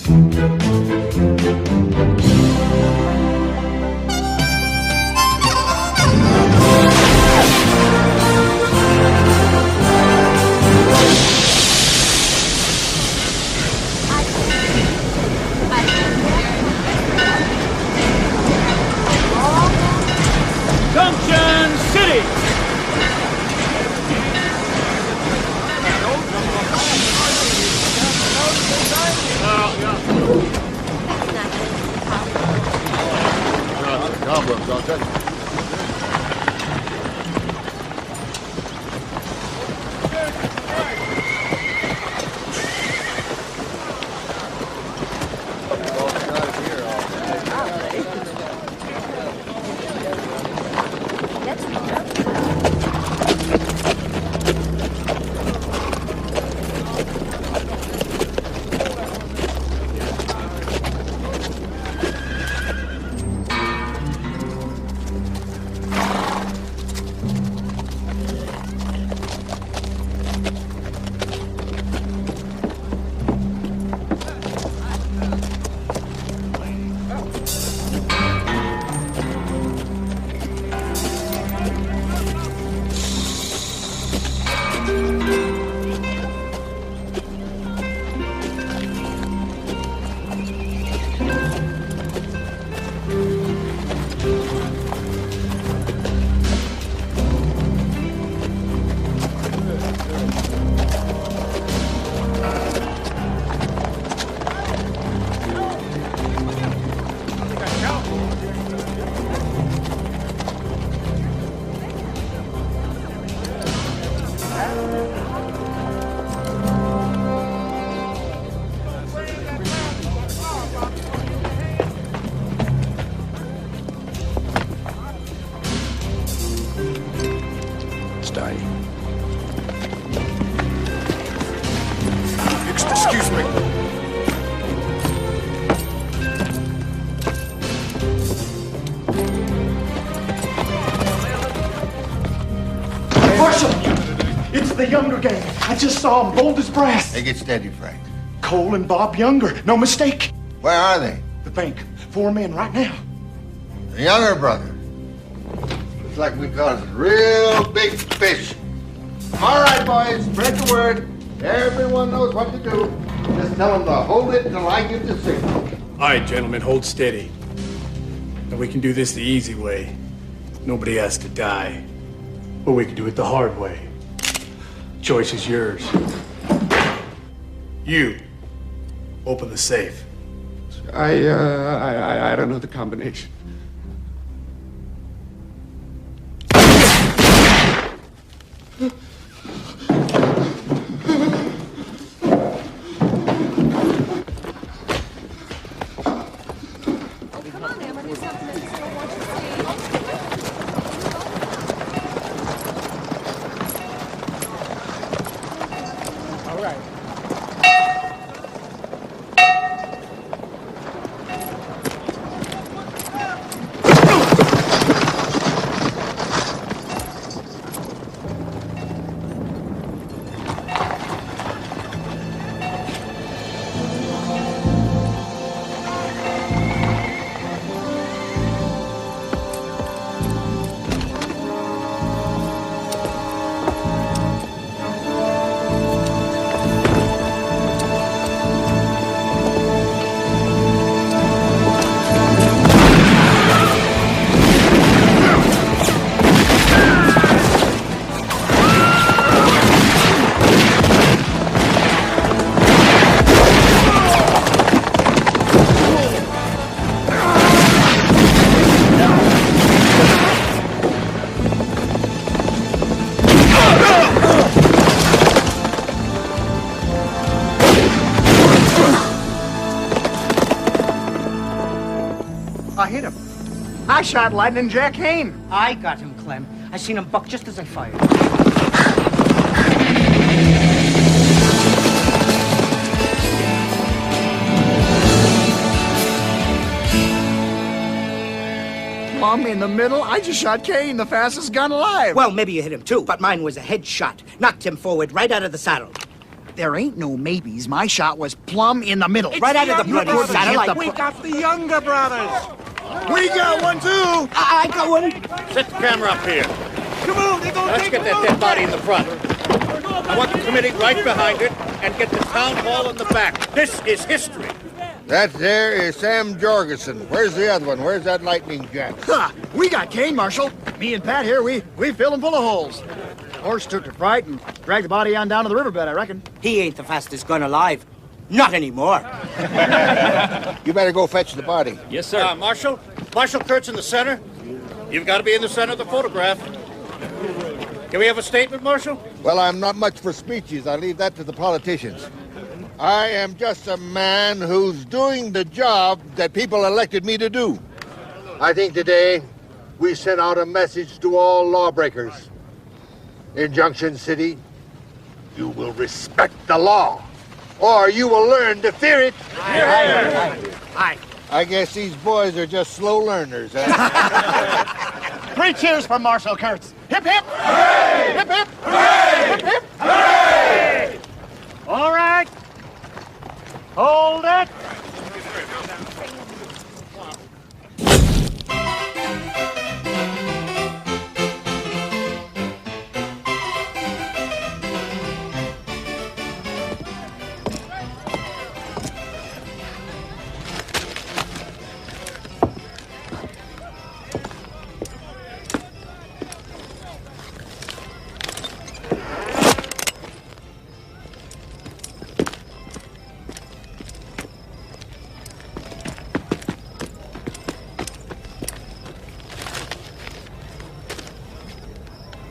Junction City! Cobwebs, I'll tell you. Excuse me. Marshal! It's the Younger gang. I just saw them, bold as brass. Take it steady, Frank. Cole and Bob Younger, no mistake. Where are they? The bank. 4 men right now. The Younger brother. Looks like we caught a real big fish. All right, boys, spread the word. Everyone knows what to do. Just tell them to hold it until I give the signal. All right, gentlemen, hold steady. And we can do this the easy way. Nobody has to die. Or we can do it the hard way. Choice is yours. You. Open the safe. I don't know the combination. I hit him. I shot Lightning Jack Hayne. I got him, Clem. I seen him buck just as I fired. I'm in the middle. I just shot Kane, the fastest gun alive. Well, maybe you hit him too, but mine was a headshot. Knocked him forward right out of the saddle. There ain't no maybes. My shot was plumb in the middle, right out of the bloody satellite. We got the Younger brothers. We got one too. I got one. Set the camera up here. Come on, they're gonna Let's take get that dead body in the front. I want the committee right behind it and get the town hall in the back. This is history. That there is Sam Jorgensen. Where's the other one? Where's that lightning jack? Ha! We got Kane, Marshal. Me and Pat here, we fill him full of holes. Horse took to fright and dragged the body on down to the riverbed, I reckon. He ain't the fastest gun alive. Not anymore. You better go fetch the body. Yes, sir. Marshal Kurtz in the center. You've got to be in the center of the photograph. Can we have a statement, Marshal? Well, I'm not much for speeches. I leave that to the politicians. I am just a man who's doing the job that people elected me to do. I think today we sent out a message to all lawbreakers. In Junction City, you will respect the law, or you will learn to fear it. Aye. I guess these boys are just slow learners. Huh? 3 cheers for Marshal Kurtz. Hip, hip! Hooray! Hip, hip! Hooray! Hip, hip! Hooray! All right. Hold it.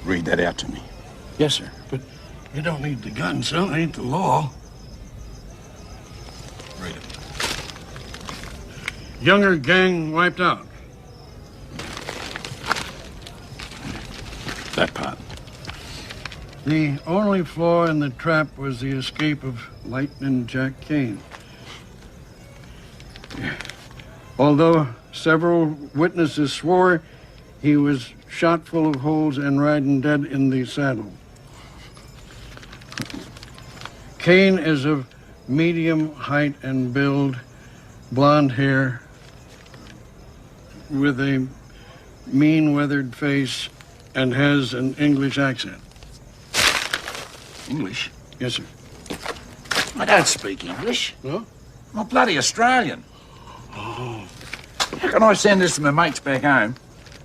Read that out to me. Yes, sir. But you don't need the gun, son. It ain't the law. Read it. Younger gang wiped out. That part. The only flaw in the trap was the escape of Lightning Jack Kane. Although several witnesses swore he was shot full of holes and riding dead in the saddle. Kane is of medium height and build, blonde hair, with a mean, weathered face, and has an English accent. English? Yes, sir. I don't speak English. No? I'm a bloody Australian. Oh. How can I send this to my mates back home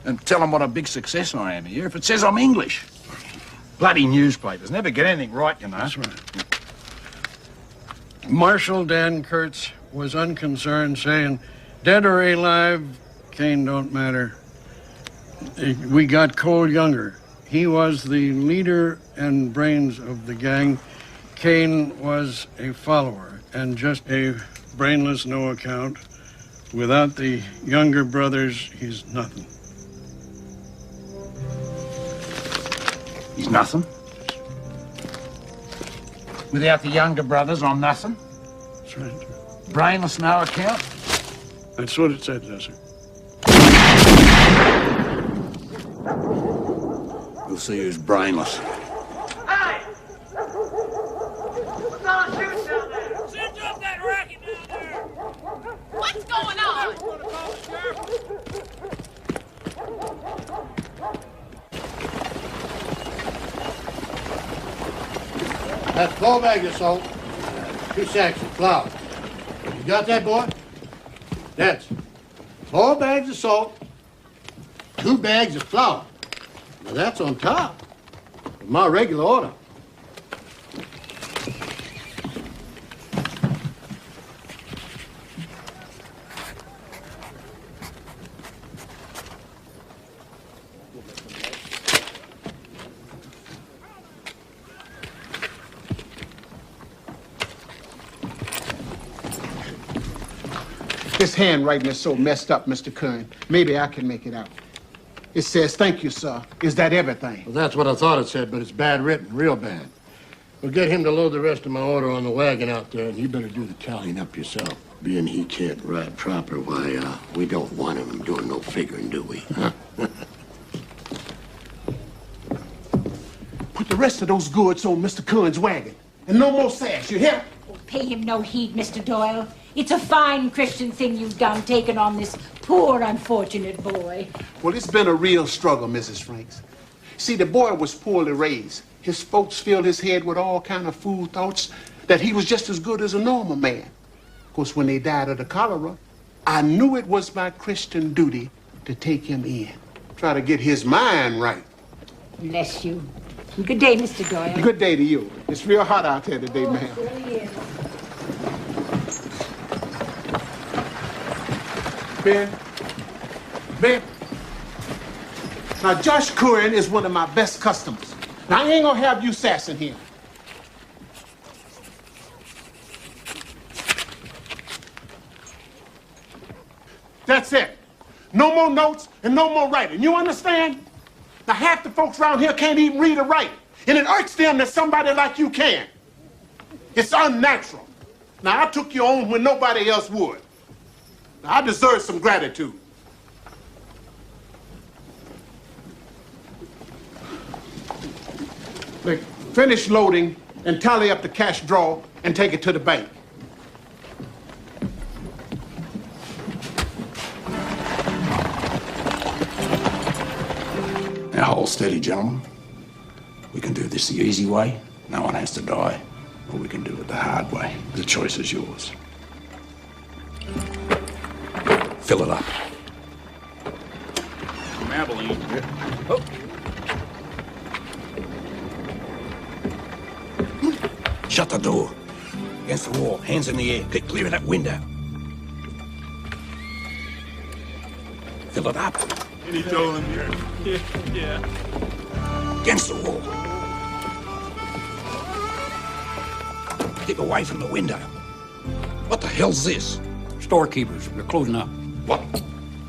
and tell them what a big success I am here if it says I'm English? Bloody newspapers never get anything right, you know. That's right. Marshal Dan Kurtz was unconcerned, saying, dead or alive, Kane don't matter. We got Cole Younger. He was the leader and brains of the gang. Kane was a follower and just a brainless no account. Without the Younger brothers, he's nothing. He's nothing? Without the Younger brothers, I'm nothing? That's right. Brainless no account? That's what it said, yes, sir. We'll see who's brainless. Hey! What's on shooting down there? Send up that racket down there! What's going on? That's 4 bags of salt, 2 sacks of flour. You got that, boy? That's 4 bags of salt, 2 bags of flour. Now that's on top of my regular order. This handwriting is so messed up, Mr. Kern. Maybe I can make it out. It says, thank you, sir. Is that everything? Well, that's what I thought it said, but it's bad written, real bad. We'll get him to load the rest of my order on the wagon out there, and you better do the tallying up yourself. Being he can't ride proper, why, we don't want him doing no figuring, do we? Huh? Put the rest of those goods on Mr. Kern's wagon. and no more sass, you hear? Pay him no heed, Mr. Doyle. It's a fine Christian thing you've done, taking on this poor, unfortunate boy. Well, it's been a real struggle, Mrs. Franks. See, the boy was poorly raised. His folks filled his head with all kind of fool thoughts that he was just as good as a normal man. Of course, when they died of the cholera, I knew it was my Christian duty to take him in. Try to get his mind right. Bless you. Good day, Mr. Doyle. Good day to you. It's real hot out there today, ma'am. It really is. Ben. Now, Josh Curran is one of my best customers. Now, I ain't gonna have you sassing him. That's it. No more notes and no more writing. You understand? Now, half the folks around here can't even read or write. And it irks them that somebody like you can. It's unnatural. Now, I took you on when nobody else would. Now, I deserve some gratitude. Look, finish loading and tally up the cash draw and take it to the bank. Now hold steady, gentlemen. We can do this the easy way. No one has to die. Or we can do it the hard way. The choice is yours. Fill it up. From Abilene. Oh. Shut the door. Against the wall. Hands in the air. Get clear of that window. Fill it up. And he told him, yeah. Against the wall. Keep away from the window. What the hell's this? Storekeepers. They're closing up. What?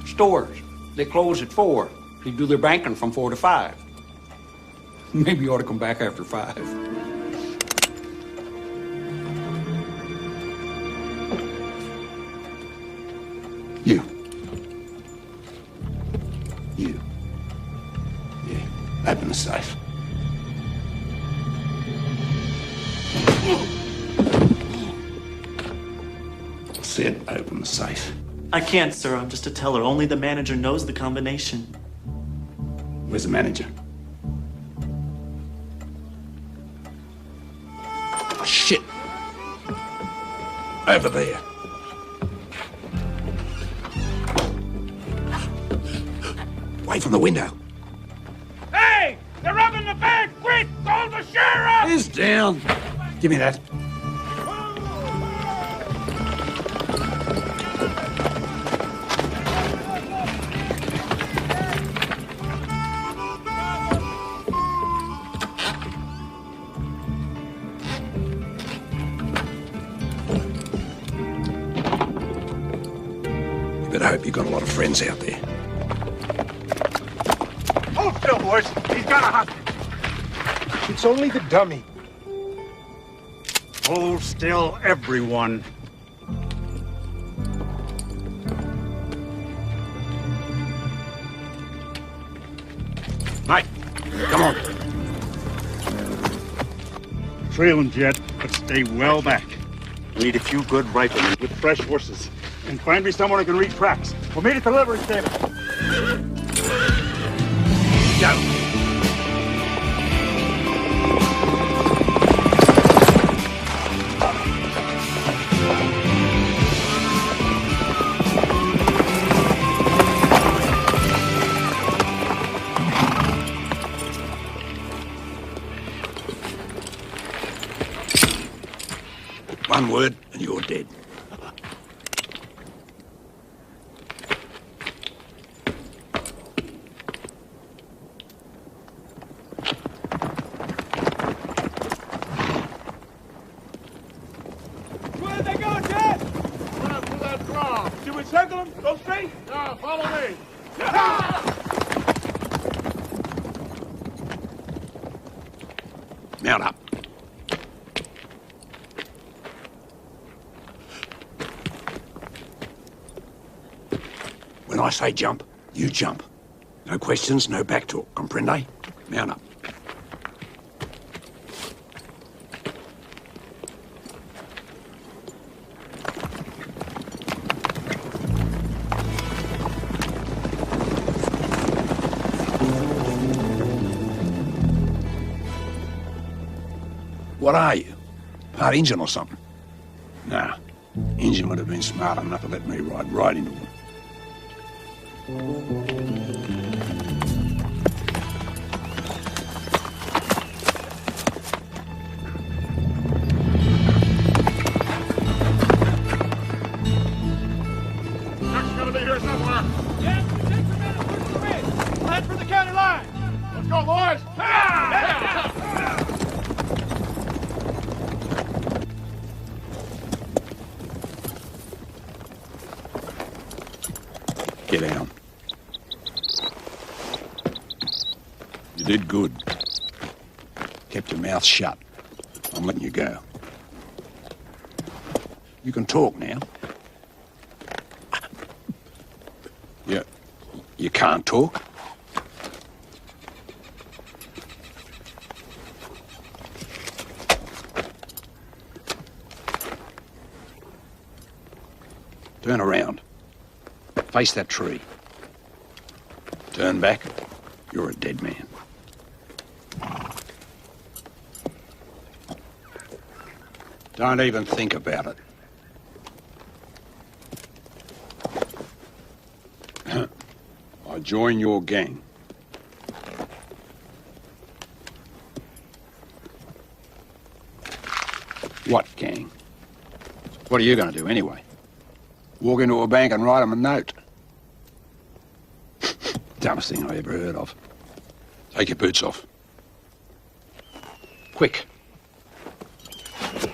Stores. They close at 4. They do their banking from 4 to 5. Maybe you ought to come back after 5. You. Yeah. Open the safe. I said open the safe. I can't, sir. I'm just a teller. Only the manager knows the combination. Where's the manager? Oh, shit. Over there. Away from the window. Hey! They're robbing the bank! Quick! Call the sheriff! He's down. Give me that. You better hope you've got a lot of friends out there. Hold still, boys. He's got a hostage. It's only the dummy. Hold still, everyone. Mate, come on. Trail 'em, Jet, but stay well back. We need a few good riflemen with fresh horses. And find me someone who can read tracks. We'll meet at the livery stable. Go. One word and you're dead. Where did they go, Jet? Run through that draw. Should we circle them? Go straight? No, follow me. Mount up. When I say jump, you jump. No questions, no back talk. Comprende? Mount up. What are you? Part engine or something? Nah. Engine would have been smart enough to let me ride right into him. Truck's gonna be here somewhere. Yeah, head for the county line. Let's go, boys. Get down. You did good. Kept your mouth shut. I'm letting you go. You can talk now. You can't talk? Turn around. Face that tree. Turn back. You're a dead man. Don't even think about it. I join your gang. What gang? What are you going to do anyway? Walk into a bank and write them a note? Dumbest thing I ever heard of. Take your boots off. Quick.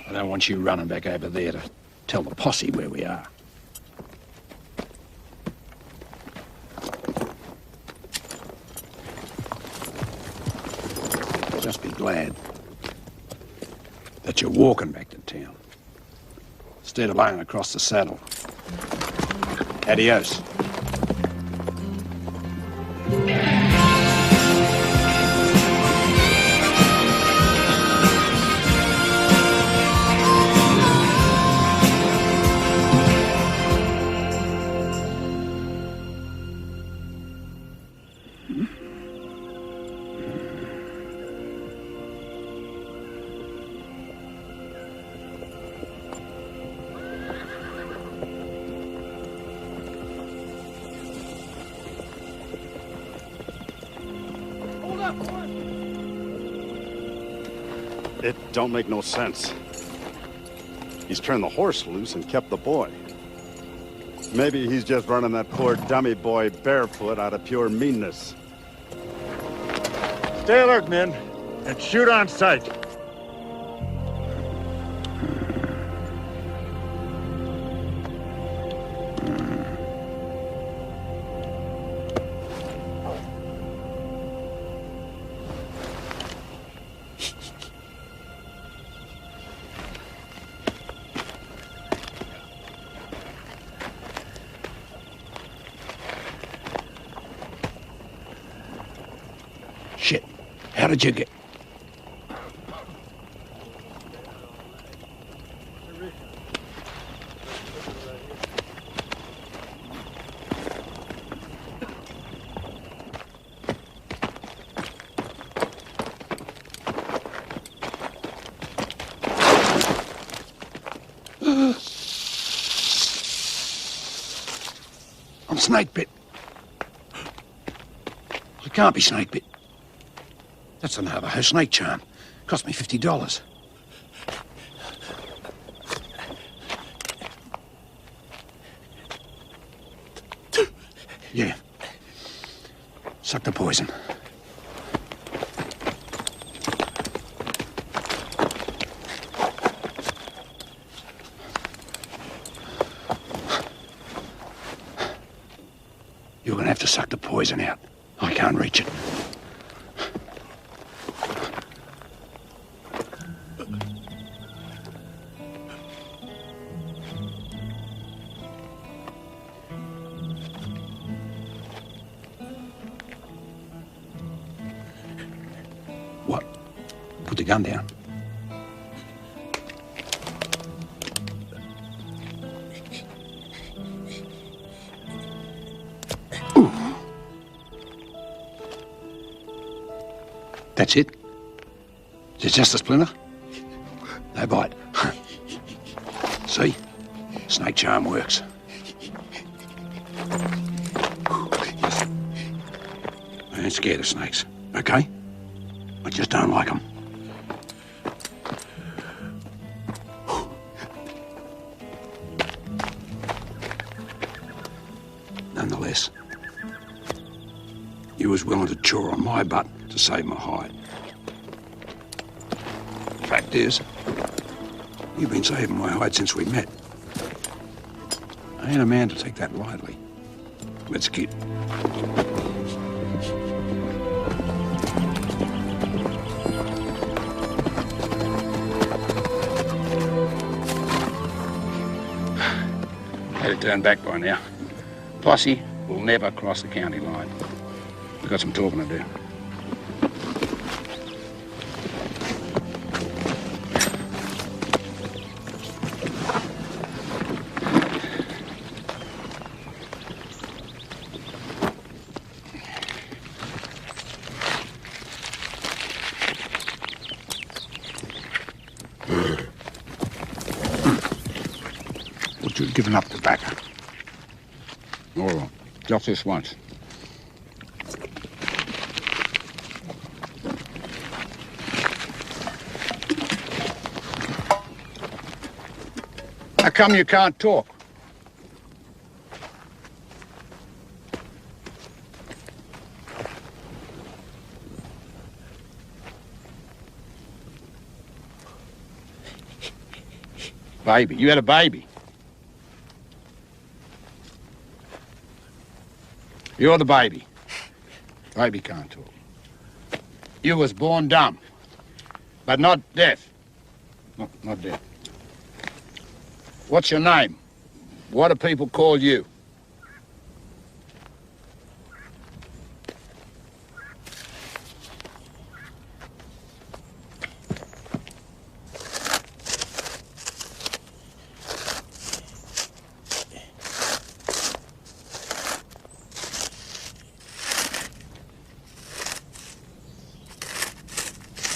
I don't want you running back over there to tell the posse where we are. Just be glad that you're walking back to town instead of laying across the saddle. Adios. It don't make no sense. He's turned the horse loose and kept the boy. Maybe he's just running that poor dummy boy barefoot out of pure meanness. Stay alert, men, and shoot on sight. Shit. How did you get... I'm snake bit. I can't be snake bit. That's a Navajo snake charm. Cost me $50. Yeah. Suck the poison. You're gonna have to suck the poison out. I can't reach it. What? Put the gun down. Ooh. That's it? Is it just a splinter? No bite. See? Snake charm works. I ain't scared of snakes, okay? I just don't like them. Nonetheless, you was willing to chaw on my butt to save my hide. Fact is, you've been saving my hide since we met. I ain't a man to take that lightly. Let's get. Had it turned back by now. Posse will never cross the county line. We've got some talking to do. But you've given up tobacco. All right, just this once. How come you can't talk? Baby, you had a baby. You're the baby. Baby can't talk. You was born dumb, but not deaf. Not deaf. What's your name? What do people call you?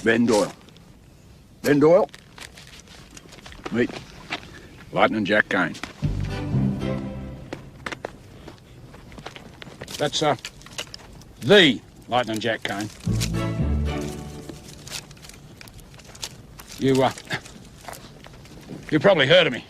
Ben Doyle. Ben Doyle? Meet Lightning Jack Kane. That's, the Lightning Jack Kane. You probably heard of me.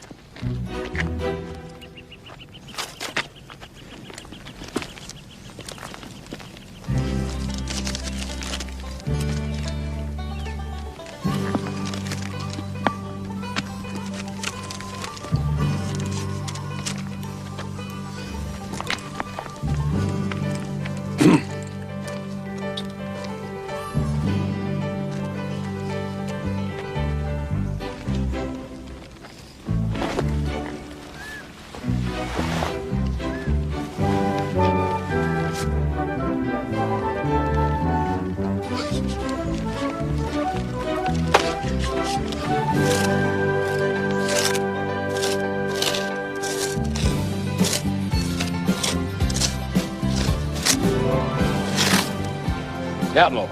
Outlaw.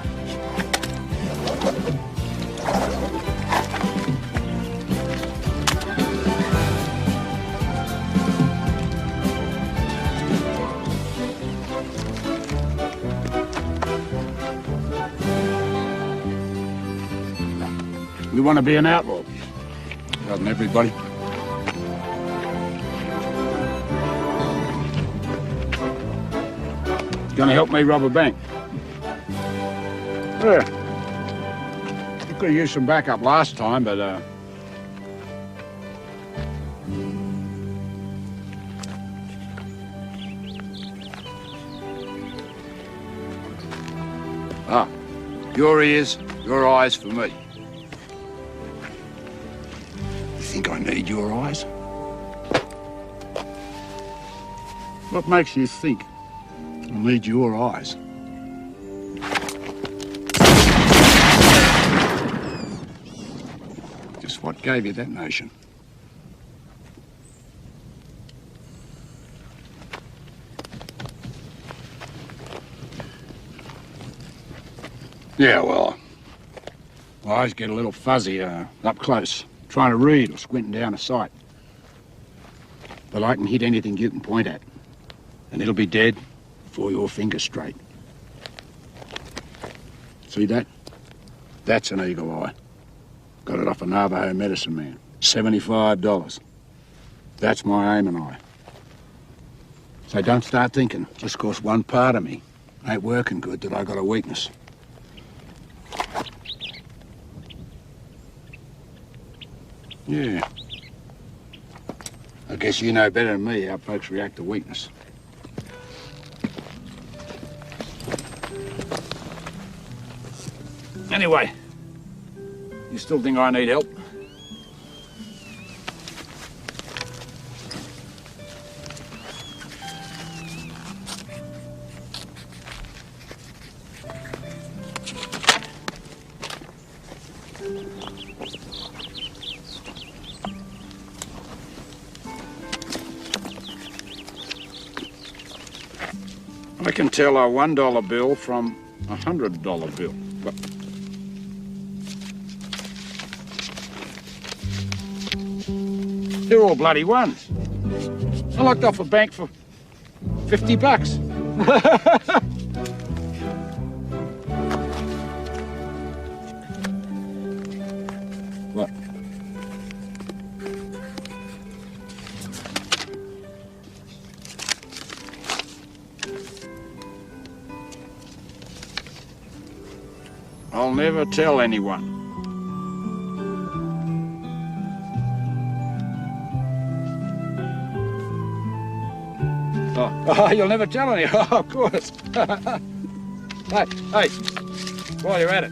You want to be an outlaw? Doesn't everybody? Gonna help me rob a bank? Yeah. You could have used some backup last time, but, your ears, your eyes for me. You think I need your eyes? What makes you think I need your eyes? Just what gave you that notion? Yeah, well, eyes get a little fuzzy up close. trying to read or squinting down a sight. But I can hit anything you can point at, and it'll be dead before your finger's straight. See that? That's an eagle eye. Got it off a Navajo medicine man. $75. That's my aiming eye. So don't start thinking, just 'cause one part of me ain't working good, that I got a weakness. Yeah. I guess you know better than me how folks react to weakness. Anyway, you still think I need help? I can tell a $1 bill from a $100 bill. But they're all bloody ones. I locked off a bank for $50. What? I'll never tell anyone. Oh, you'll never tell anyone? Oh, of course. Hey, while you're at it,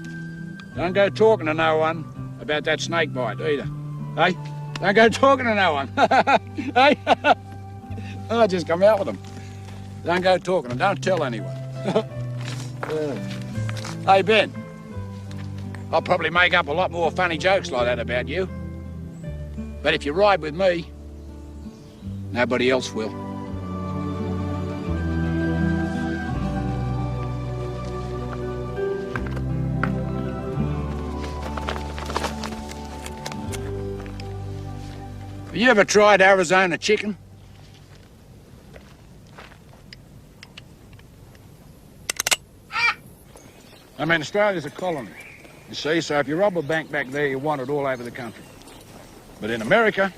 don't go talking to no one about that snake bite either. Hey, don't go talking to no one. Hey, I just come out with them. Don't go talking and don't tell anyone. Hey, Ben. I'll probably make up a lot more funny jokes like that about you. But if you ride with me, nobody else will. Have you ever tried Arizona chicken? I mean, Australia's a colony. You see, so if you rob a bank back there, you want it all over the country. But in America,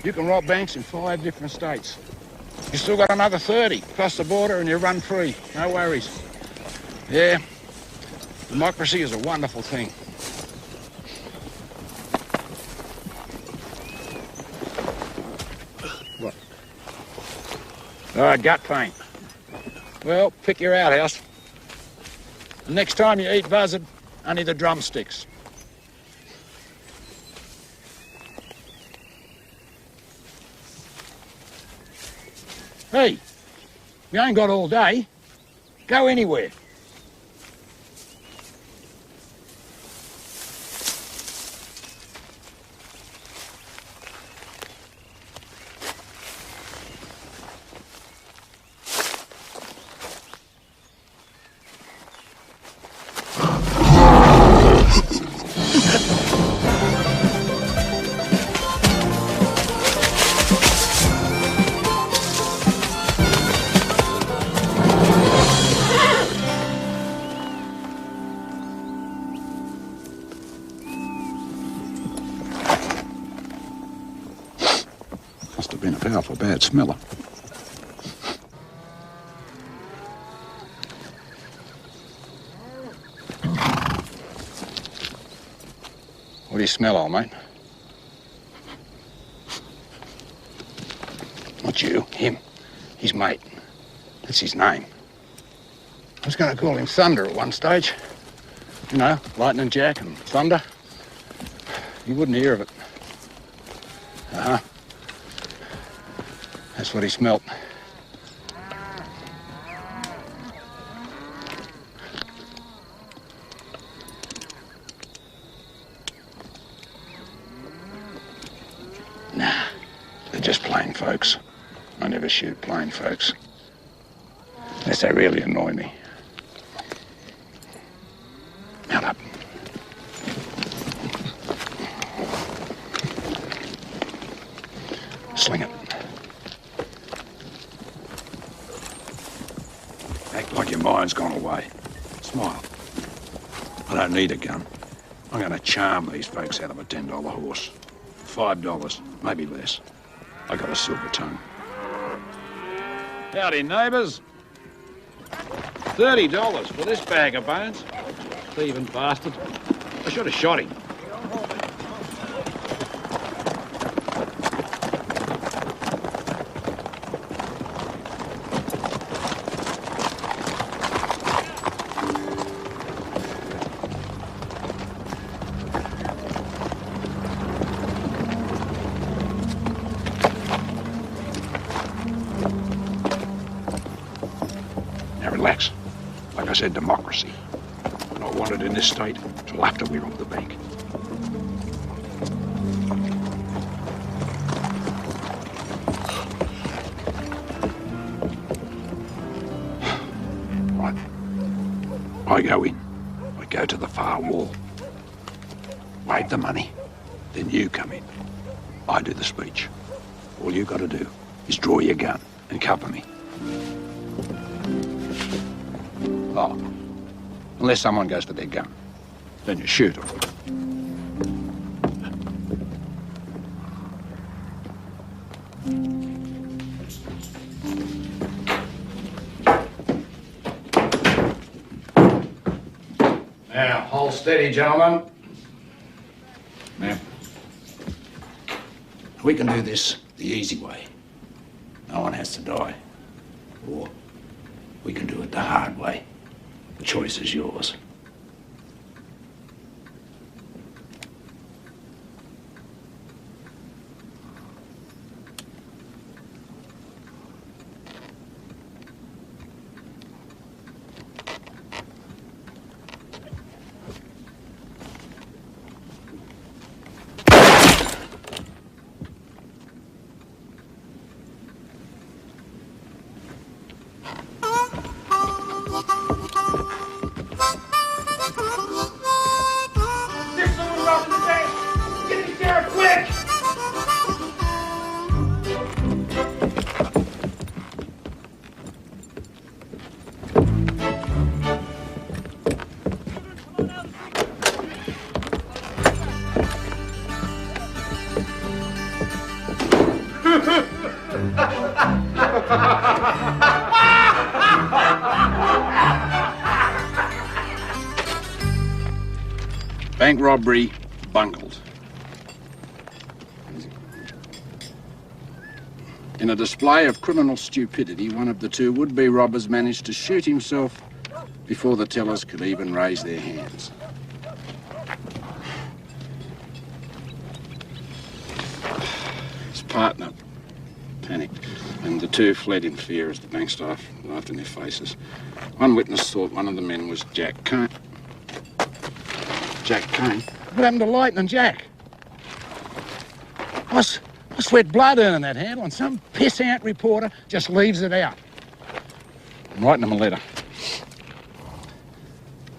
you can rob banks in 5 different states. You still got another 30 across the border and you run free. No worries. Yeah, democracy is a wonderful thing. What? Gut pain. Well, pick your outhouse. The next time you eat buzzard, only the drumsticks. Hey, you ain't got all day. Go anywhere. Must have been a powerful bad smeller. What do you smell, old mate? Not you, him. His mate. That's his name. I was going to call him Thunder at one stage. You know, Lightning Jack and Thunder. You wouldn't hear of it. Uh-huh. That's what he smelt. Nah, they're just plain folks. I never shoot plain folks. Unless they really annoy me. Mount up. Act like your mind's gone away. Smile. I don't need a gun. I'm going to charm these folks out of a $10 horse. $5, maybe less. I got a silver tongue. Howdy, neighbours. $30 for this bag of bones. Thieving bastard. I should have shot him. Relax. Like I said, democracy. Not wanted in this state till after we rob the bank. Right. I go in. I go to the far wall. Wave the money. Then you come in. I do the speech. All you got to do is draw your gun and cover me. Oh, unless someone goes for their gun, then you shoot them. Now, hold steady, gentlemen. Now, we can do this the easy way. No one has to die. Or we can do it the hard way. The choice is yours. Bank robbery bungled. In a display of criminal stupidity, one of the two would-be robbers managed to shoot himself before the tellers could even raise their hands. His partner panicked, and the two fled in fear as the bank staff laughed in their faces. One witness thought one of the men was Jack Kane. Jack Kane? What happened to Lightning Jack? I sweat blood earning that handle, and some piss-out reporter just leaves it out. I'm writing him a letter.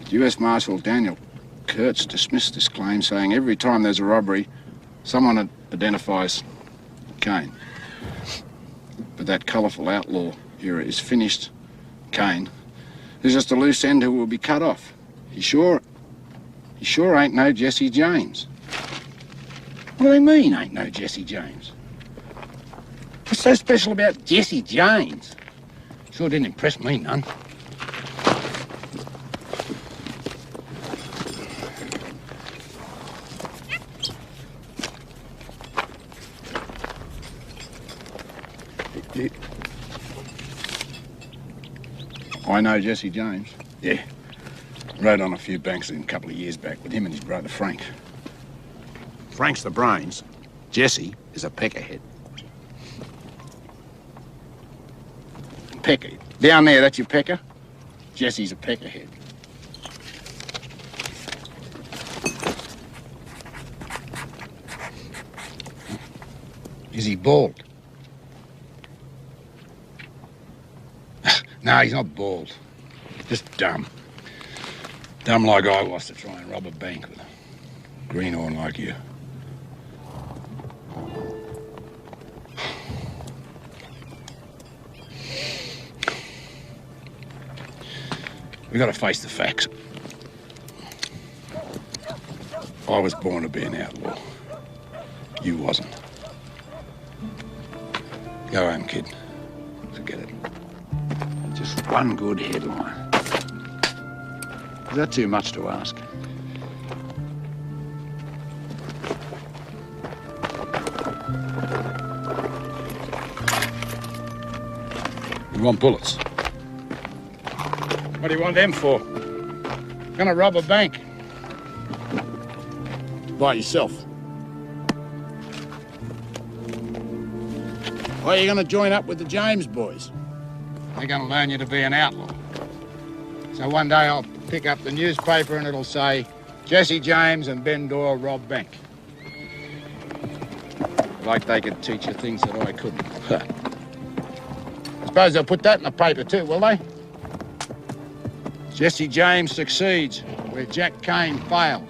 U.S. Marshal Daniel Kurtz dismissed this claim, saying every time there's a robbery, someone identifies Kane. But that colourful outlaw era is finished. Kane is just a loose end who will be cut off. He sure ain't no Jesse James. What do they mean, ain't no Jesse James? What's so special about Jesse James? Sure didn't impress me none. I know Jesse James. Yeah. Rode on a few banks a couple of years back with him and his brother Frank. Frank's the brains. Jesse is a peckerhead. Pecker. Down there, that's your pecker? Jesse's a peckerhead. Is he bald? No, he's not bald. Just dumb. Dumb like I was to try and rob a bank with a greenhorn like you. We gotta face the facts. I was born to be an outlaw. You wasn't. Go home, kid. Forget it. Just one good headline. Is that too much to ask? You want bullets? What do you want them for? Gonna rob a bank. By yourself. Or are you gonna join up with the James boys? They're gonna learn you to be an outlaw. So one day I'll pick up the newspaper and it'll say, Jesse James and Ben Doyle rob bank. Like they could teach you things that I couldn't. I suppose they'll put that in the paper too, will they? Jesse James succeeds where Jack Kane failed.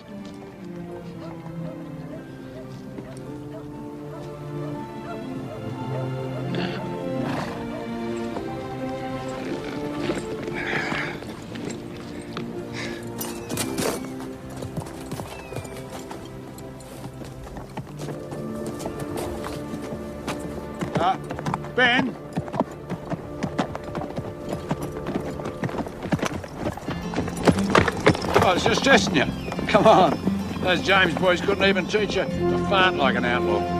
Ben? I was just testing you. Come on. Those James boys couldn't even teach you to fart like an outlaw.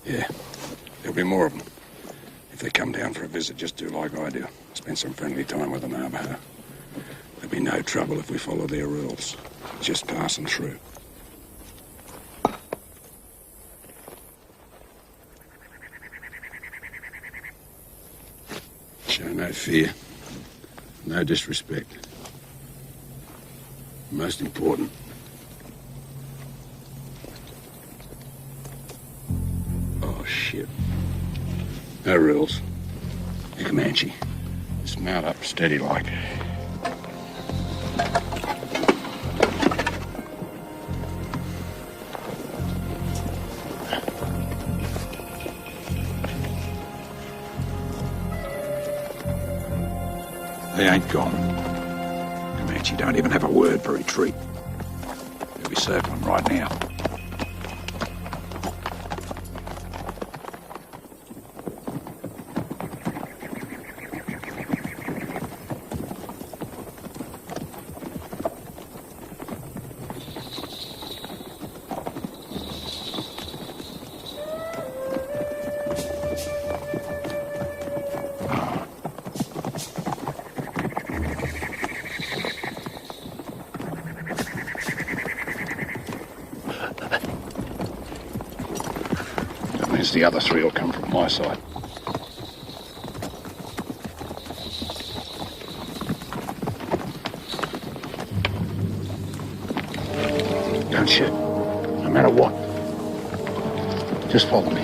Yeah, there'll be more of them. If they come down for a visit, just do like I do. Spend some friendly time with the Navajo. There'll be no trouble if we follow their rules. Just passing through. Show no fear. No disrespect. Most important, oh, shit. No rules. Hey, Comanche. Just mount up steady like. They ain't gone. Comanche don't even have a word for retreat. They'll be circling right now. The other three will come from my side. Don't shoot, no matter what. Just follow me.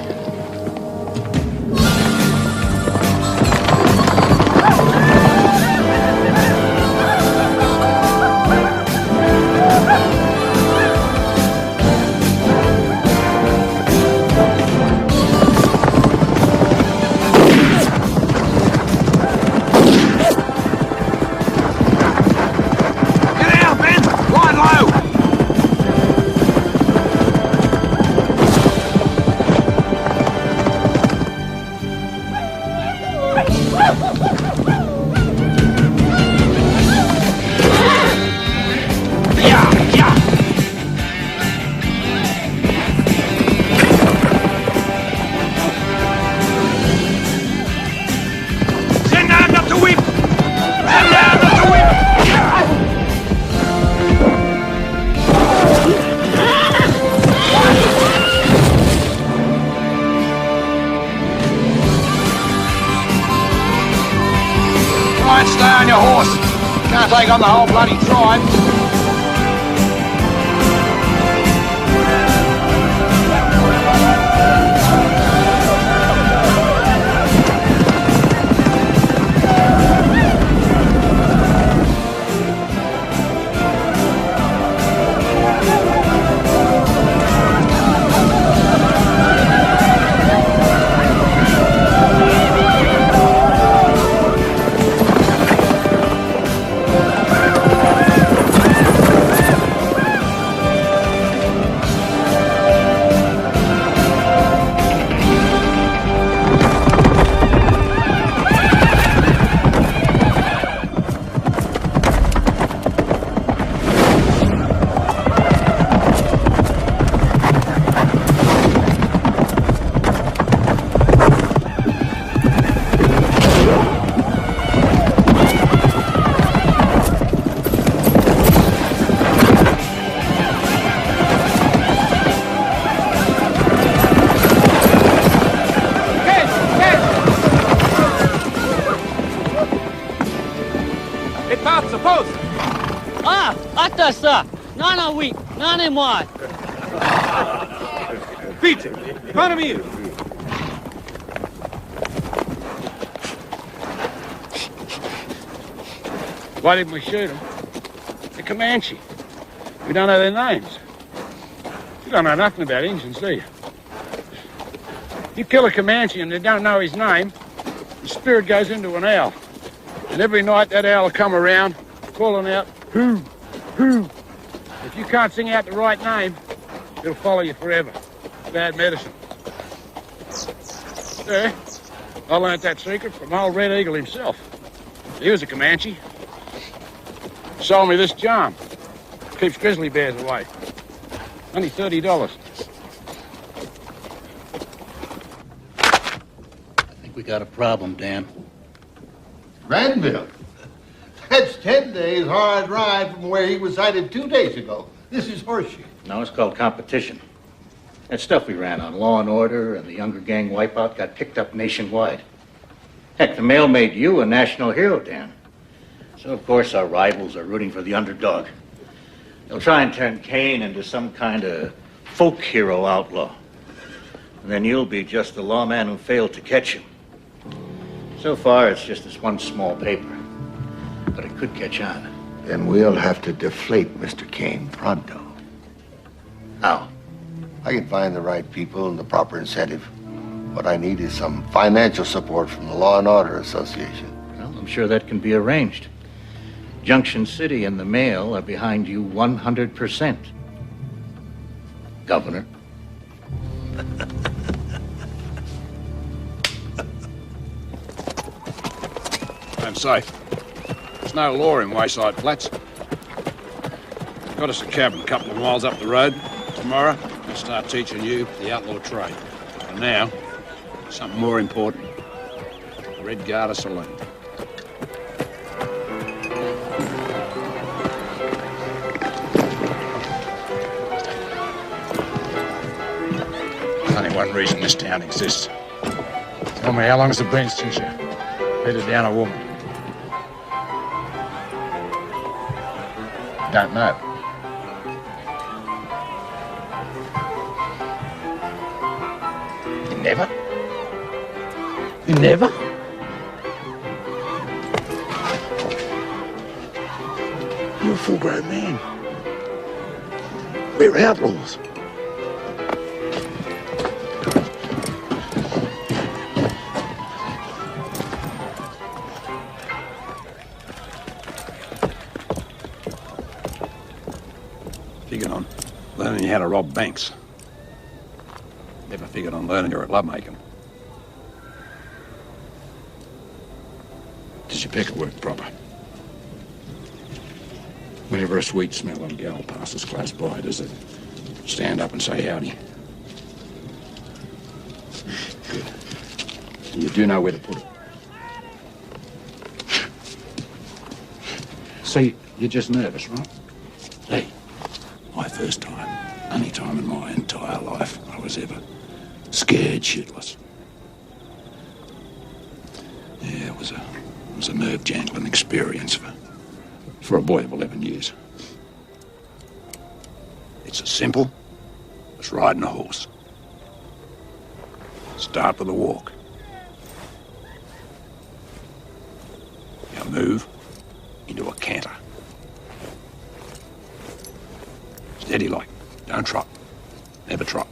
take on the whole bloody tribe. ça. Non, oui. Non, et moi. Vite, economy. Why didn't we shoot them? The Comanche. We don't know their names. You don't know nothing about Indians, do you? You kill a Comanche and they don't know his name, the spirit goes into an owl. And every night that owl will come around, calling out, who, who. If you can't sing out the right name, it'll follow you forever. Bad medicine. Yeah, I learned that secret from old Red Eagle himself. He was a Comanche. Sold me this charm. Keeps grizzly bears away. Only $30. I think we got a problem, Dan. Granville? That's 10 days hard ride from where he was sighted 2 days ago. This is horseshit. No, it's called competition. That stuff we ran on Law and Order and the Younger Gang wipeout got picked up nationwide. Heck, the mail made you a national hero, Dan. So, of course, our rivals are rooting for the underdog. They'll try and turn Kane into some kind of folk hero outlaw. And then you'll be just the lawman who failed to catch him. So far, it's just this one small paper. But it could catch on. Then we'll have to deflate Mr. Kane pronto. How? I can find the right people and the proper incentive. What I need is some financial support from the Law and Order Association. Well, I'm sure that can be arranged. Junction City and the Mail are behind you 100%. Governor. I'm safe. There's no law in Wayside Flats. Got us a cabin a couple of miles up the road. Tomorrow, I'll start teaching you the outlaw trade. And now, something more important. Red Garter Saloon. There's only one reason this town exists. Tell me, how long has it been since you bedded down a woman? Don't know. You never? You never? You're a full-grown man. We're outlaws. Figured on learning how to rob banks. Never figured on learning you're at lovemaking. Does your pecker work proper? Whenever a sweet smelling gal passes close by, does it stand up and say howdy? Good. You do know where to put it. See, you're just nervous, right? Hey, my first time, only time in my entire life I was ever scared shitless. Yeah, it was a nerve-jangling experience for for a boy of 11 years. It's as simple as riding a horse. Start with a walk. Now move into a canter. Steady like, don't trot. Never trot.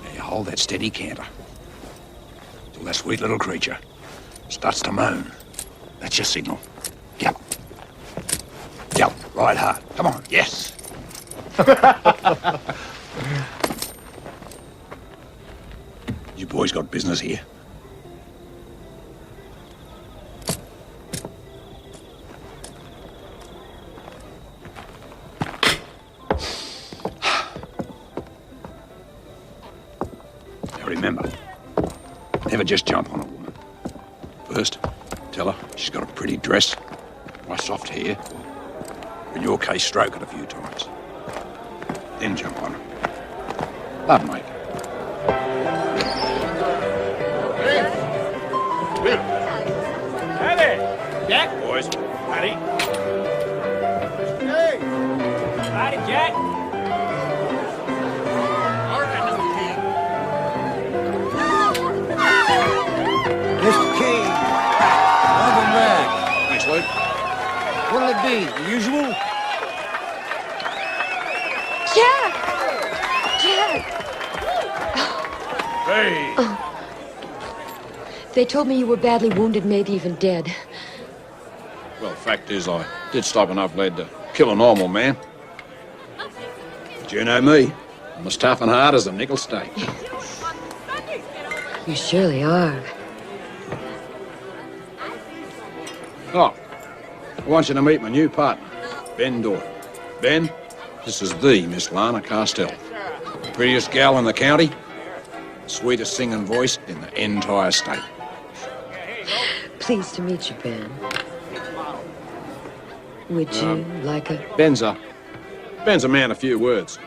Now you hold that steady canter till that sweet little creature starts to moan. That's your signal. Gallop. Gallop, ride hard. Come on, yes. You boys got business here? Now remember, never just jump on a woman. First, tell her she's got a pretty dress, nice soft hair, or in your case, stroke it a few times. Then jump on her. Love make. Howdy, Jack. Boys, Howdy. Hey. Howdy, Jack. Mr. King, welcome back. Thanks, Luke. What'll it be, the usual? Jack! Jack! Hey! Oh. They told me you were badly wounded, maybe even dead. Well, the fact is, I did stop enough lead to kill a normal man. But you know me. I'm as tough and hard as a nickel steak. You surely are. Oh, I want you to meet my new partner, Ben Doyle. Ben, this is the Miss Lana Castell. Prettiest gal in the county, sweetest singing voice in the entire state. Pleased to meet you, Ben. Would you like a... Ben's a man of few words.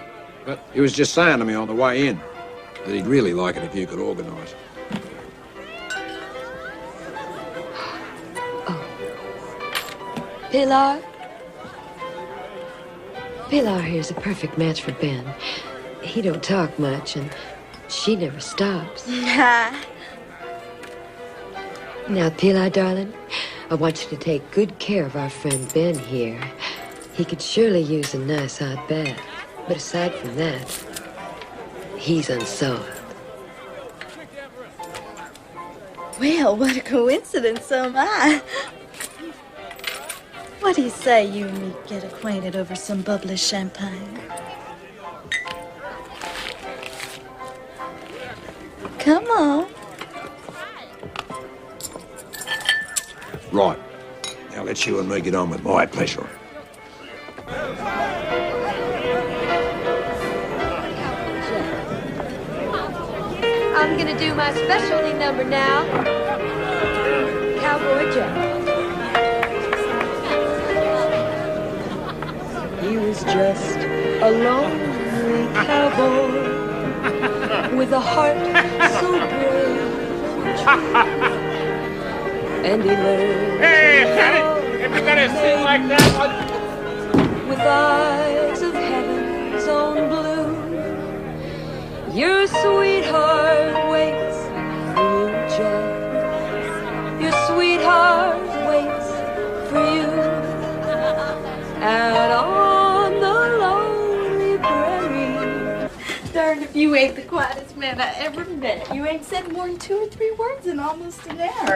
But he was just saying to me on the way in that he'd really like it if you could organise. Pilar? Pilar here's a perfect match for Ben. He don't talk much, and she never stops. Now, Pilar, darling, I want you to take good care of our friend Ben here. He could surely use a nice hot bath. But aside from that, he's unsolved. Well, what a coincidence, so am I. What do you say you and me get acquainted over some bubbly champagne? Come on. Right. Now let's you and me get on with my pleasure. I'm gonna do my specialty number now. Cowboy Jack. He was just a lonely cowboy with a heart so brave and he learned If you're gonna sing like that, with eyes of heaven's own blue. Your sweetheart waits for you, Jack. Your sweetheart waits for you. Out on the lonely prairie. Darn if you ain't the quietest man I ever met. You ain't said more than 2 or 3 words in almost an hour.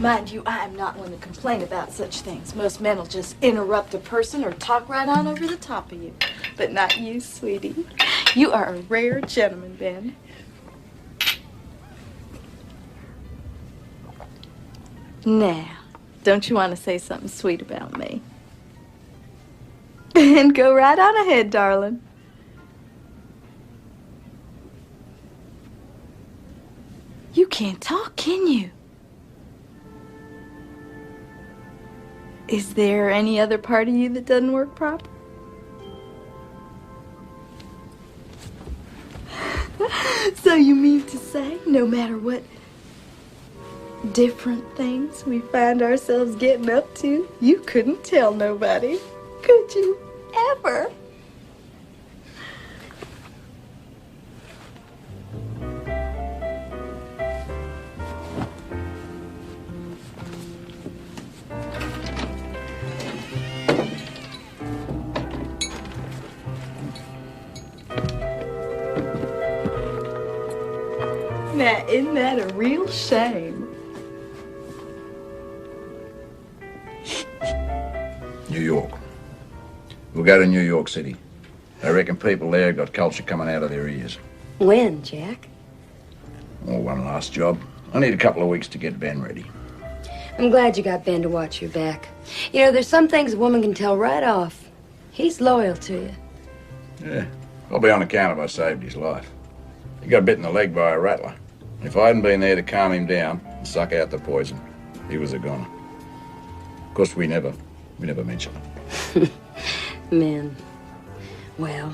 Mind you, I am not one to complain about such things. Most men will just interrupt a person or talk right on over the top of you. But not you, sweetie. You are a rare gentleman, Ben. Now, don't you want to say something sweet about me? Ben, go right on ahead, darling. You can't talk, can you? Is there any other part of you that doesn't work proper? So you mean to say, no matter what different things we find ourselves getting up to, you couldn't tell nobody, could you ever? Now, isn't that a real shame? New York. We'll go to New York City. I reckon people there got culture coming out of their ears. When, Jack? Oh, one last job. I need a couple of weeks to get Ben ready. I'm glad you got Ben to watch your back. You know, there's some things a woman can tell right off. He's loyal to you. Yeah, probably on account of I saved his life. He got bit in the leg by a rattler. If I hadn't been there to calm him down and suck out the poison, he was a goner. Of course, we never mention it. Men. Well,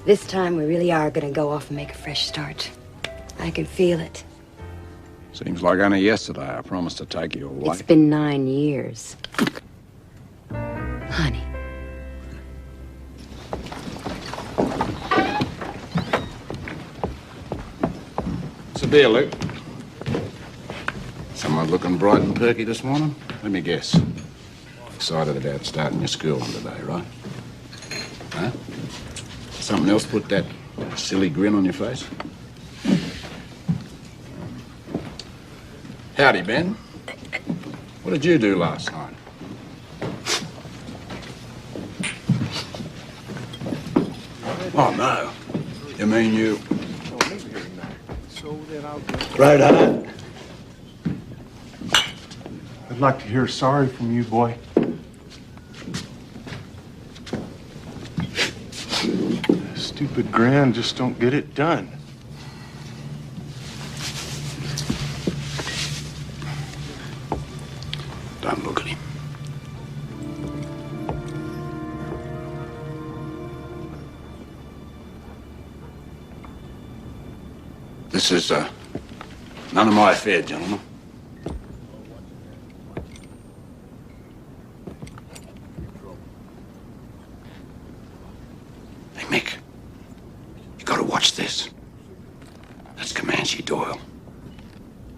this time we really are gonna go off and make a fresh start. I can feel it. Seems like only yesterday I promised to take you away. It's been 9 years. Honey. What's the deal, Luke? Someone looking bright and perky this morning? Let me guess. Excited about starting your school on today, right? Huh? Something else put that silly grin on your face? Howdy, Ben. What did you do last night? Oh, no. You mean you... Right on. I'd like to hear sorry from you, boy. Stupid grin just don't get it done. Don't look at him. This is, none of my affair, gentlemen. Hey, Mick. You gotta watch this. That's Comanche Doyle.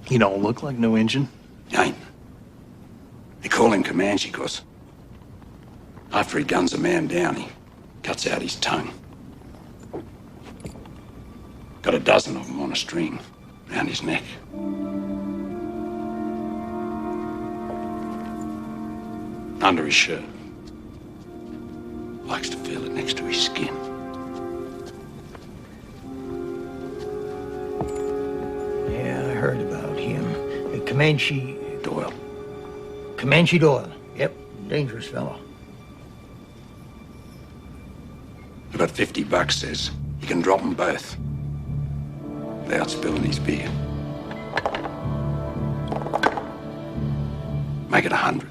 He don't look like no Injun. He ain't. They call him Comanche because after he guns a man down, he cuts out his tongue. Got a dozen of them on a string around his neck. Under his shirt. Likes to feel it next to his skin. Yeah, I heard about him. Comanche Doyle. Comanche Doyle. Yep, dangerous fellow. About $50 says you can drop them both without spilling his beer. Make it 100.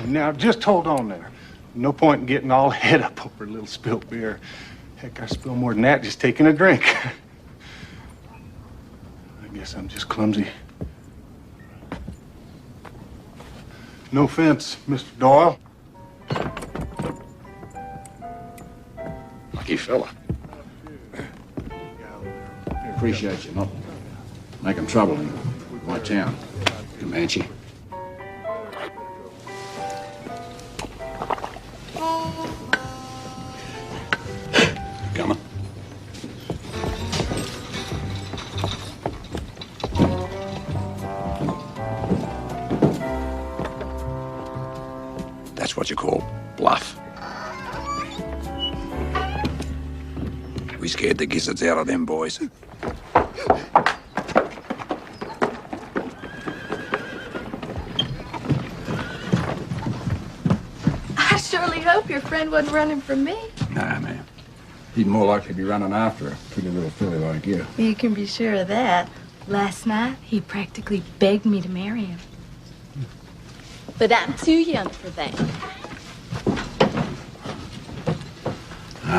Now, just hold on there. No point in getting all head up over a little spilt beer. Heck, I spill more than that just taking a drink. I guess I'm just clumsy. No offense, Mr. Doyle. Lucky fella. Appreciate you not making trouble in my town, Comanche. Coming. That's what you call bluff. We scared the gizzards out of them boys. I surely hope your friend wasn't running from me. Nah, man. He'd more likely be running after a pretty little filly like you. You can be sure of that. Last night, he practically begged me to marry him. But I'm too young for that.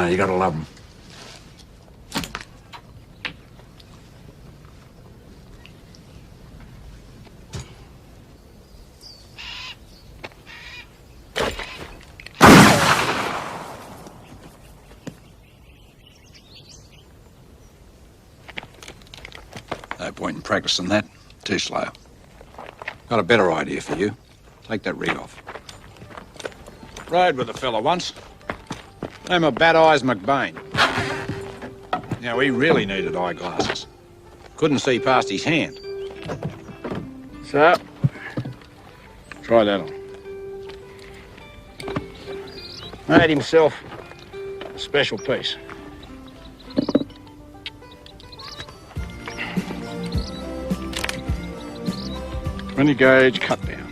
You gotta love him. point in practicing that. Too slow. Got a better idea for you. Take that rig off. Rode with a fella once. Name of Bad Eyes McBain. Now, he really needed eyeglasses. Couldn't see past his hand. So, try that on. Made himself a special piece. 20 gauge cut down.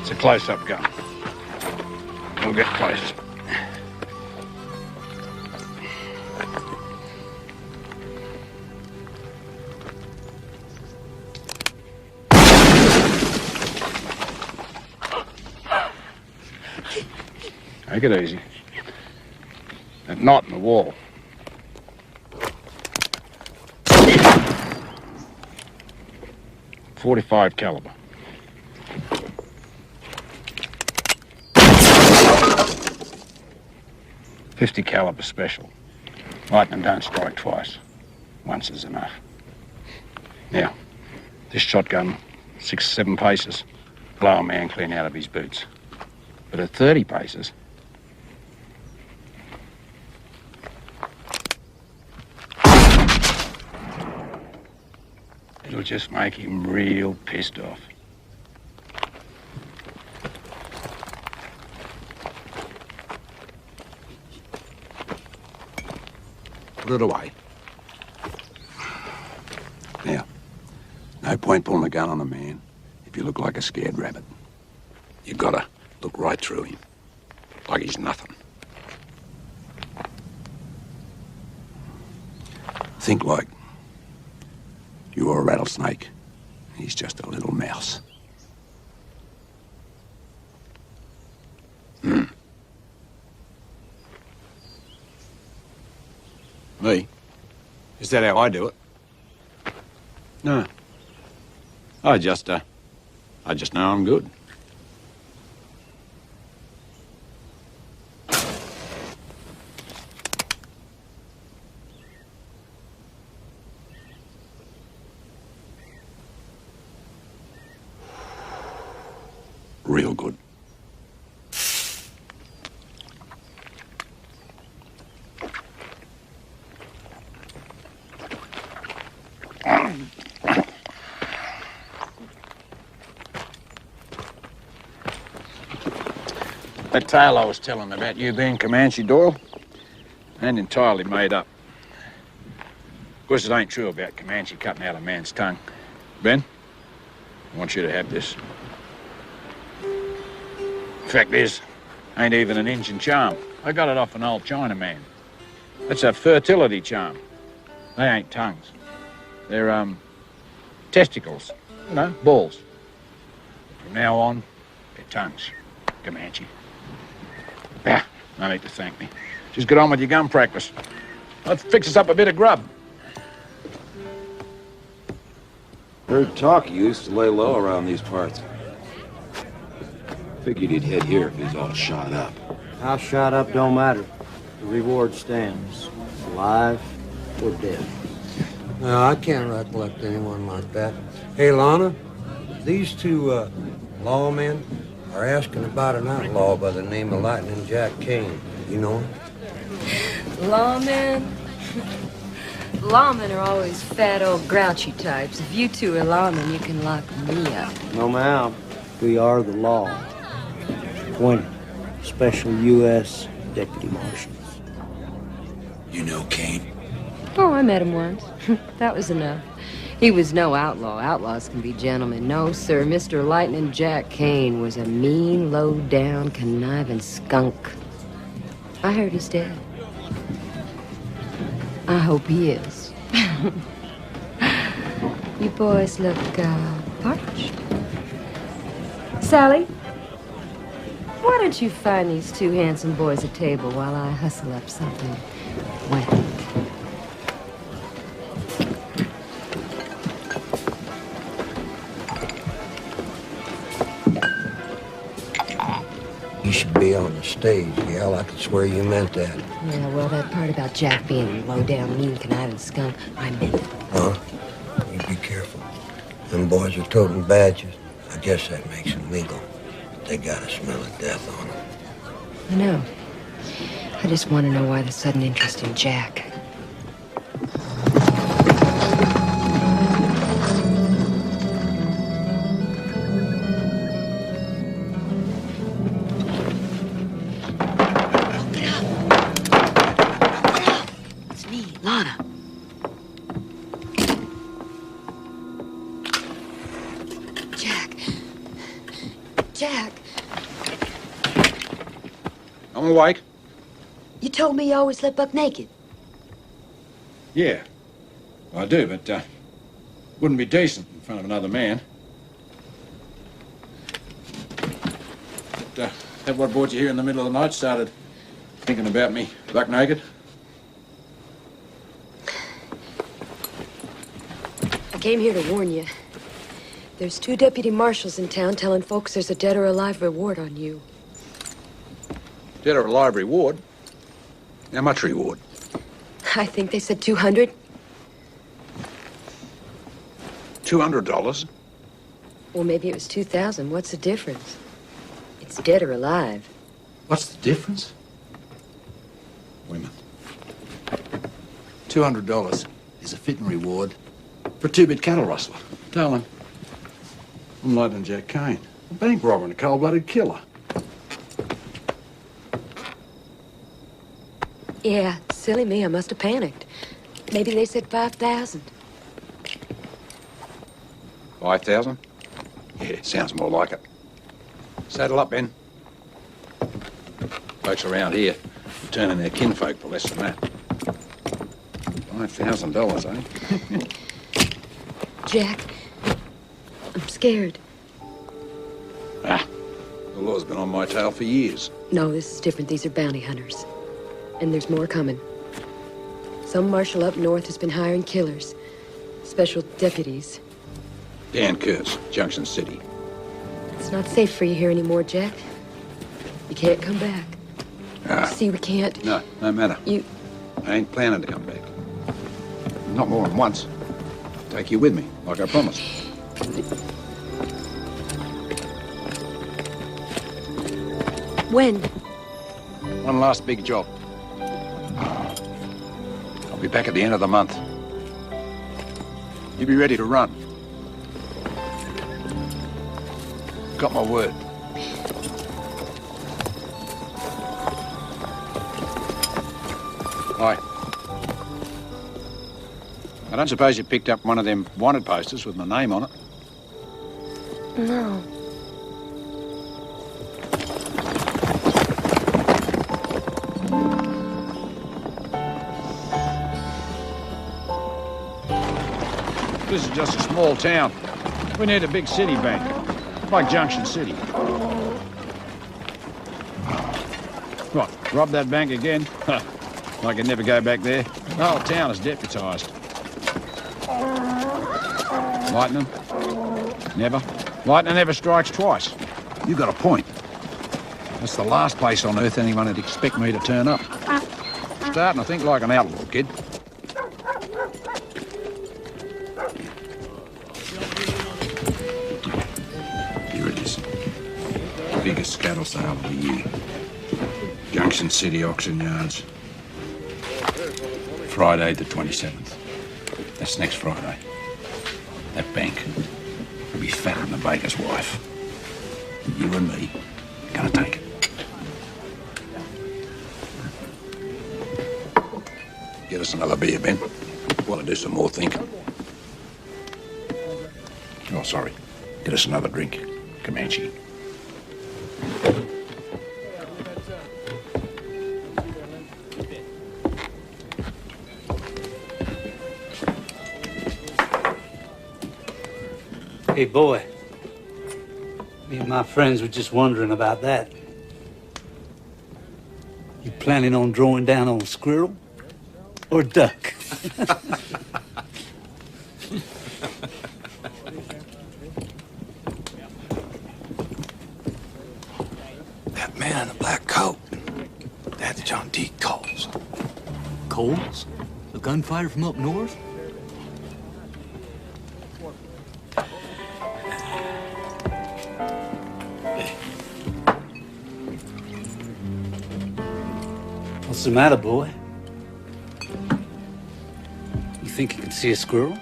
It's a close-up gun. We'll get close. Take it easy. That knot in the wall. .45 caliber. .50 caliber special. Lightning don't strike twice. Once is enough. Now, this shotgun, 6 or 7 paces, blow a man clean out of his boots. But at 30 paces, it'll just make him real pissed off. Put it away. Now, no point pulling a gun on a man if you look like a scared rabbit. You gotta look right through him, like he's nothing. Think like you're a rattlesnake, and he's just a little mouse. Me? Is that how I do it? No. I just know I'm good. Real good. That tale I was telling about you being Comanche Doyle ain't entirely made up. Of course, it ain't true about Comanche cutting out a man's tongue. Ben, I want you to have this. Fact is, ain't even an Injun charm. I got it off an old Chinaman. That's a fertility charm. They ain't tongues. They're, testicles. You know, balls. From now on, they're tongues. Comanche. Ah, no need to thank me. Just get on with your gun practice. Let's fix us up a bit of grub. Heard talk he used to lay low around these parts. Figured he'd head here if he's all shot up. How shot up don't matter. The reward stands. Alive or dead. No, I can't recollect anyone like that. Hey, Lana, these two lawmen are asking about an outlaw by the name of Lightning Jack Kane. You know him? Lawmen? Lawmen are always fat, old, grouchy types. If you two are lawmen, you can lock me up. No, ma'am. We are the law. Appointed special U.S. deputy marshals. You know Kane? Oh, I met him once. That was enough. He was no outlaw. Outlaws can be gentlemen. No, sir. Mr. Lightning Jack Kane was a mean, low-down, conniving skunk. I heard he's dead. I hope he is. You boys look, parched. Sally, why don't you find these two handsome boys a table while I hustle up something when. You should be on the stage, gal. I could swear you meant that. Yeah, well, that part about Jack being a low-down, mean, conniving skunk, I meant it. Huh? You be careful. Them boys are toting badges. I guess that makes them legal. They got a smell of death on them. I know. I just want to know why the sudden interest in Jack. It's me, Lana. Jack, I'm awake. you told me you always slept buck naked. Yeah, I do, but wouldn't be decent in front of another man. But, that what brought you here in the middle of the night? Started thinking about me buck naked? I came here to warn you. There's 2 deputy marshals in town telling folks there's a dead or alive reward on you. Dead or alive reward? How much reward? I think they said 200. $200? Well, maybe it was 2,000. What's the difference? It's dead or alive. What's the difference? Women. $200 is a fitting reward for a 2-bit cattle rustler. Darling, I'm Lightning Jack Kane, a bank robber and a cold-blooded killer. Yeah, silly me, I must have panicked. Maybe they said 5,000. 5,000? Yeah, sounds more like it. Saddle up, Ben. Folks around here are turning their kinfolk for less than that. $5,000, eh? Jack, I'm scared. Ah, the law's been on my tail for years. No, this is different. These are bounty hunters. And there's more coming. Some marshal up north has been hiring killers. Special deputies. Dan Kurtz, Junction City. It's not safe for you here anymore, Jack. You can't come back. Ah. See, we can't. No matter. I ain't planning to come back. Not more than once. I'll take you with me, like I promised. When? One last big job. I'll be back at the end of the month. You be ready to run. Got my word. Hi. I don't suppose you picked up one of them wanted posters with my name on it? No. This is just a small town. We need a big city bank, like Junction City. What, rob that bank again? I can never go back there. The whole town is deputised. Lightning? Never. Lightning never strikes twice. You got a point. That's the last place on earth anyone would expect me to turn up. Starting to think like an outlaw, kid. Here it is. Biggest cattle sale of the year. Junction City Auction Yards. Friday the 27th. That's next Friday. That bank will be fatter than the baker's wife. You and me gonna take it. Get us another beer, Ben. Want to do some more thinking. Oh, sorry. Get us another drink, Comanche. Hey, boy. Me and my friends were just wondering about that. You planning on drawing down on Squirrel? or duck. That man in the black coat, that's John D. Coles. Coles? A gunfighter from up north? What's the matter, boy? You think you can see a squirrel?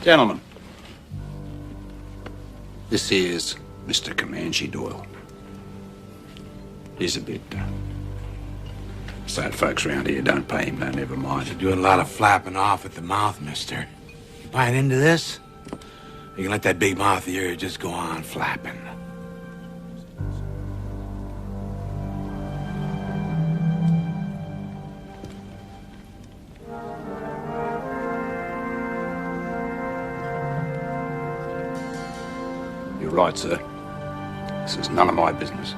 Gentlemen, this is Mr. Comanche Doyle. He's a bit sad folks around here don't pay him, no, never mind. You're doing a lot of flapping off at the mouth, mister. You buying into this? You can let that big mouth of yours just go on flapping. You're right, sir. This is none of my business.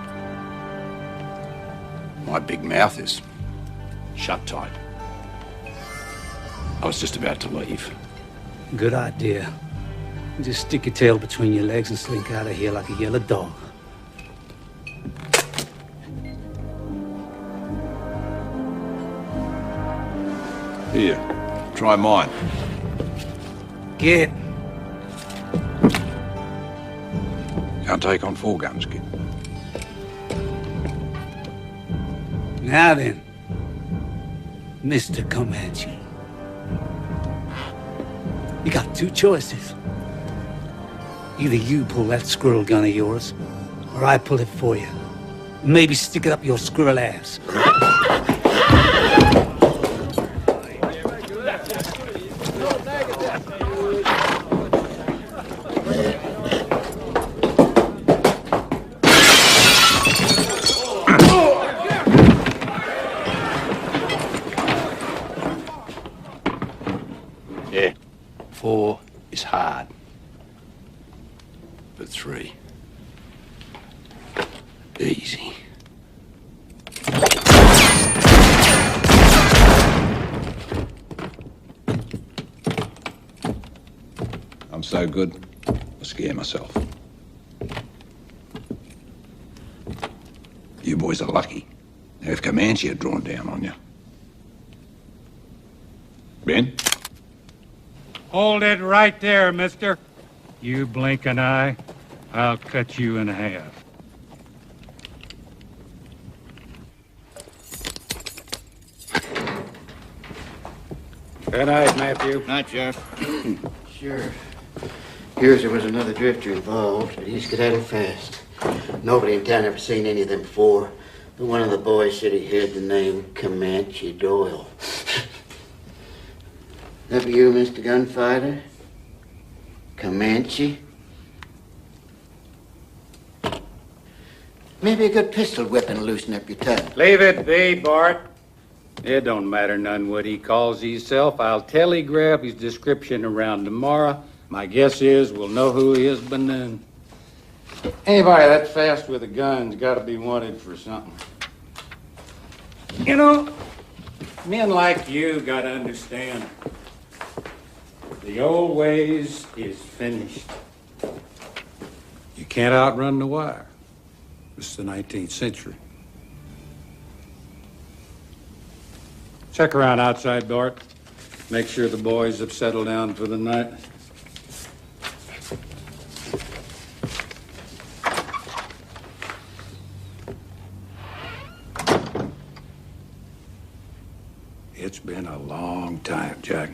My big mouth is shut tight. I was just about to leave. Good idea. Just stick your tail between your legs and slink out of here like a yellow dog. Here, try mine. Get. Can't take on 4 guns, kid. Now then, Mr. Comanche. You got 2 choices. Either you pull that squirrel gun of yours, or I pull it for you. Maybe stick it up your squirrel ass. Yeah, 4 is hard. But 3, easy. I'm so good, I scare myself. You boys are lucky. Now, if Comanche had drawn down on you. Ben? Hold it right there, mister. You blink an eye, I'll cut you in half. Good night, Matthew. Night, Sheriff. Sure. Hears there was another drifter involved, but he's skedaddled fast. Nobody in town ever seen any of them before, but one of the boys said he heard the name Comanche Doyle. That be you, Mr. Gunfighter? Comanche? Maybe a good pistol whipping will loosen up your tongue. Leave it be, Bart. It don't matter none what he calls himself. I'll telegraph his description around tomorrow. My guess is we'll know who he is by noon. Anybody that fast with a gun's got to be wanted for something. You know, men like you got to understand. The old ways is finished. You can't outrun the wire. It's the 19th century. Check around outside, Bart. Make sure the boys have settled down for the night. It's been a long time, Jack.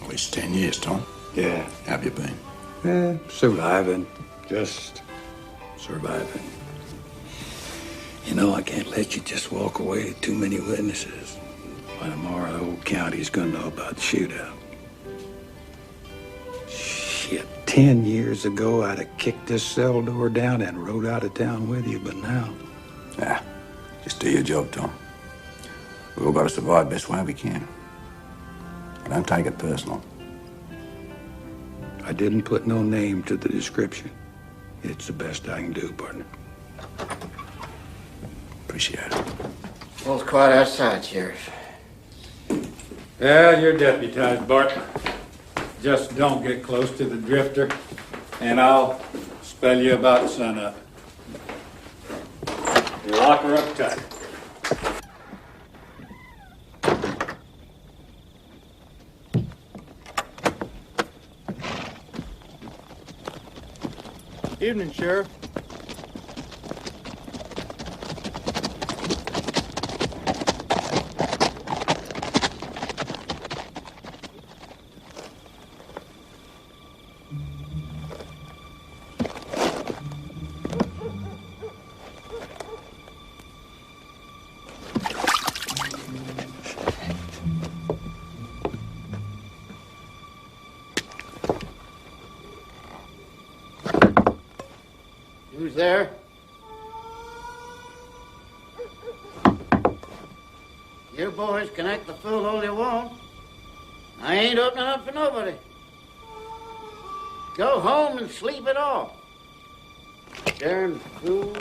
At least 10 years, Tom. Yeah. How have you been? Yeah, surviving. Just surviving. You know, I can't let you just walk away with too many witnesses. By tomorrow, the whole county's gonna know about the shootout. Shit, 10 years ago, I'd have kicked this cell door down and rode out of town with you, but now... Yeah, just do your job, Tom. We all gotta survive best way we can. Don't take it personal. I didn't put no name to the description. It's the best I can do, partner. Appreciate it. Well, it's quiet outside, Sheriff. Yeah, you're deputized, Bart. Just don't get close to the drifter, and I'll spell you about sunup. You lock her up tight. Evening, Sheriff. Who's there? You boys can act the fool all you want. I ain't opening up for nobody. Go home and sleep it off. Darn fool.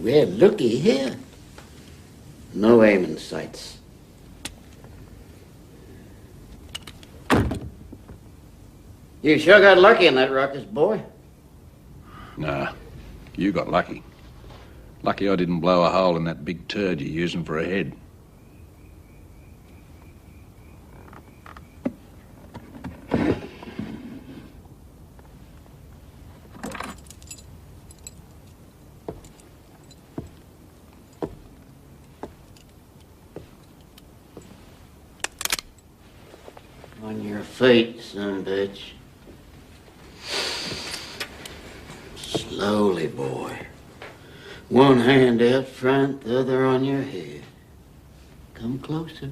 Well, looky here. No aiming sights. You sure got lucky in that ruckus, boy. Nah, you got lucky. Lucky I didn't blow a hole in that big turd you're using for a head. On your feet, son bitch. Slowly, boy. One hand out front, the other on your head. Come closer.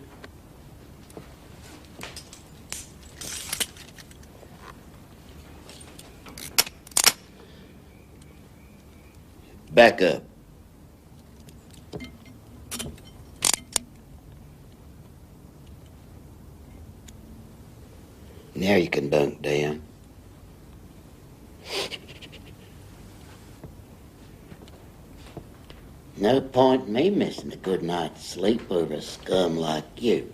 Back up. Now you can bunk down. No point in me missing a good night's sleep over a scum like you.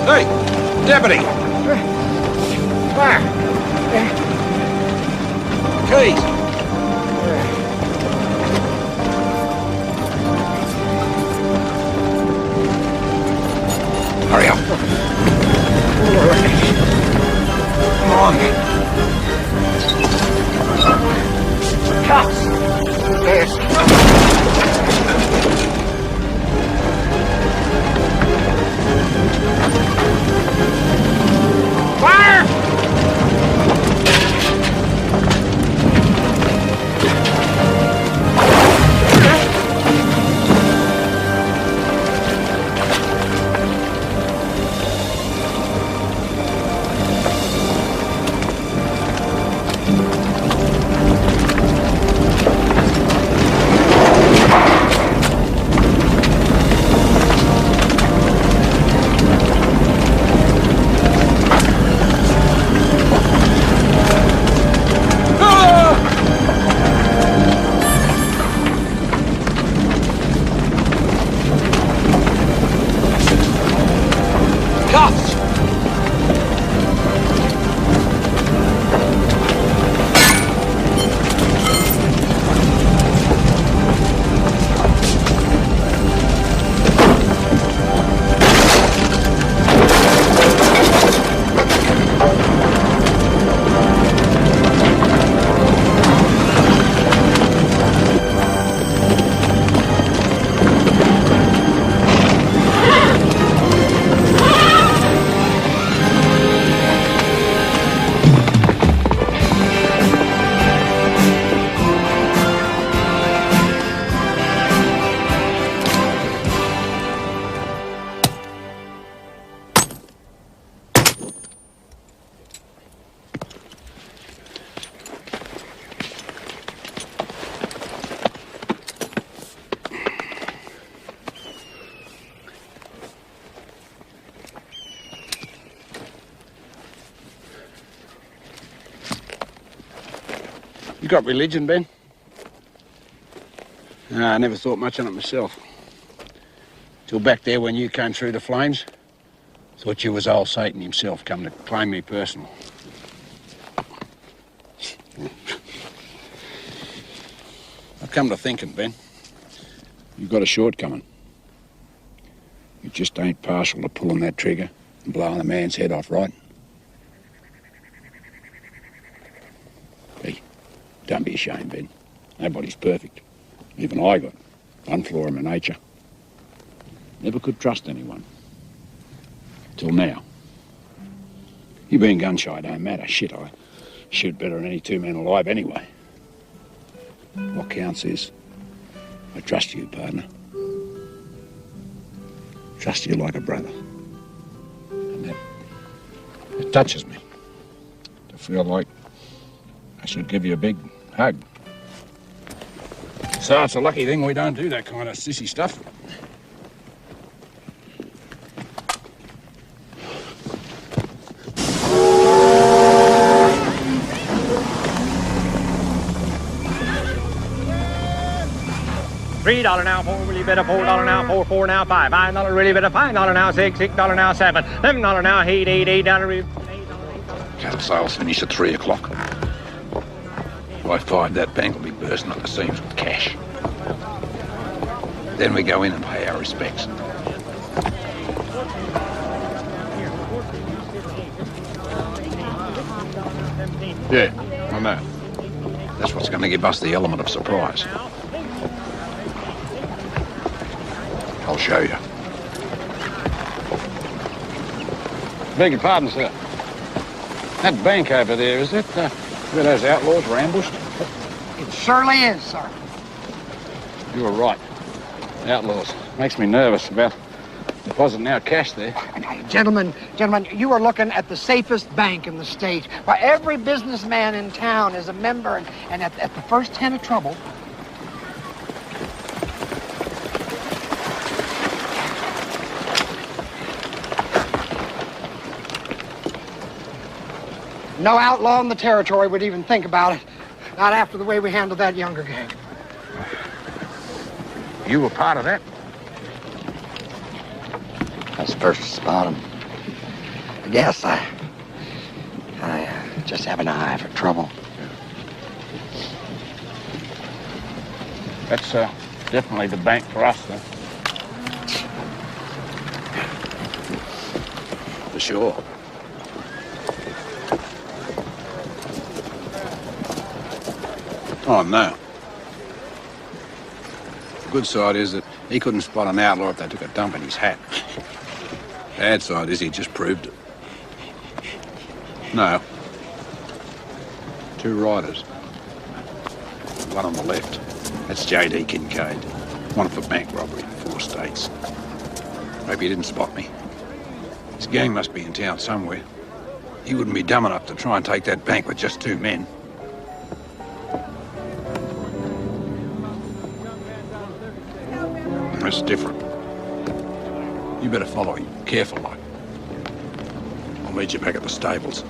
Hey, deputy! Fire! Keys! Hurry up. Come on. Cops! Yes. Fire! You got religion, Ben? No, I never thought much on it myself. Till back there when you came through the flames. Thought you was old Satan himself come to claim me personal. I've come to thinking, Ben. You've got a shortcoming. You just ain't partial to pulling that trigger and blowing a man's head off, right? Hey, don't be ashamed, Ben. Nobody's perfect. Even I got one flaw in my nature. Never could trust anyone. Till now. You being gun-shy don't matter. Shit, I shoot better than any two men alive anyway. What counts is I trust you, partner. Trust you like a brother. And that it touches me to feel like I should give you a big hug. So it's a lucky thing we don't do that kind of sissy stuff. $3 now, $4 really better, $4 now, $4 now, $5 really better, $5 now, $6 now, $7, $11 now, $8 really. Cattle sales finish at 3 o'clock. By 5, that bank will be bursting at the seams with cash. Then we go in and pay our respects. Yeah, I know. That's what's going to give us the element of surprise. I'll show you. Beg your pardon, sir. That bank over there, is it where those outlaws were ambushed? It surely is, sir. You were right. Outlaws. Makes me nervous about depositing our cash there. Gentlemen, you are looking at the safest bank in the state. Why, every businessman in town is a member, and at the first hint of trouble, no outlaw in the territory would even think about it. Not after the way we handled that Younger gang. You were part of that? I was first responding. Yes, I just have an eye for trouble. That's definitely the bank for us, then. For sure. Oh, no. The good side is that he couldn't spot an outlaw if they took a dump in his hat. Bad side is he just proved it. No. 2 riders. One on the left. That's J.D. Kincaid. One for bank robbery in 4 states. Hope he didn't spot me. His gang must be in town somewhere. He wouldn't be dumb enough to try and take that bank with just 2 men. That's different. You better follow him. Careful, like. I'll meet you back at the stables.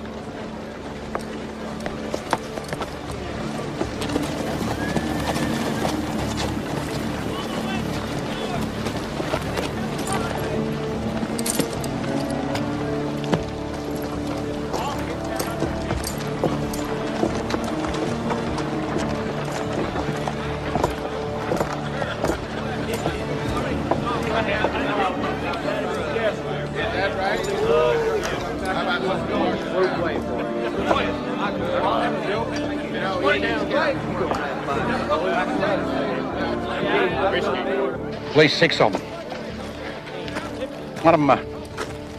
At least 6 of them. One of them, a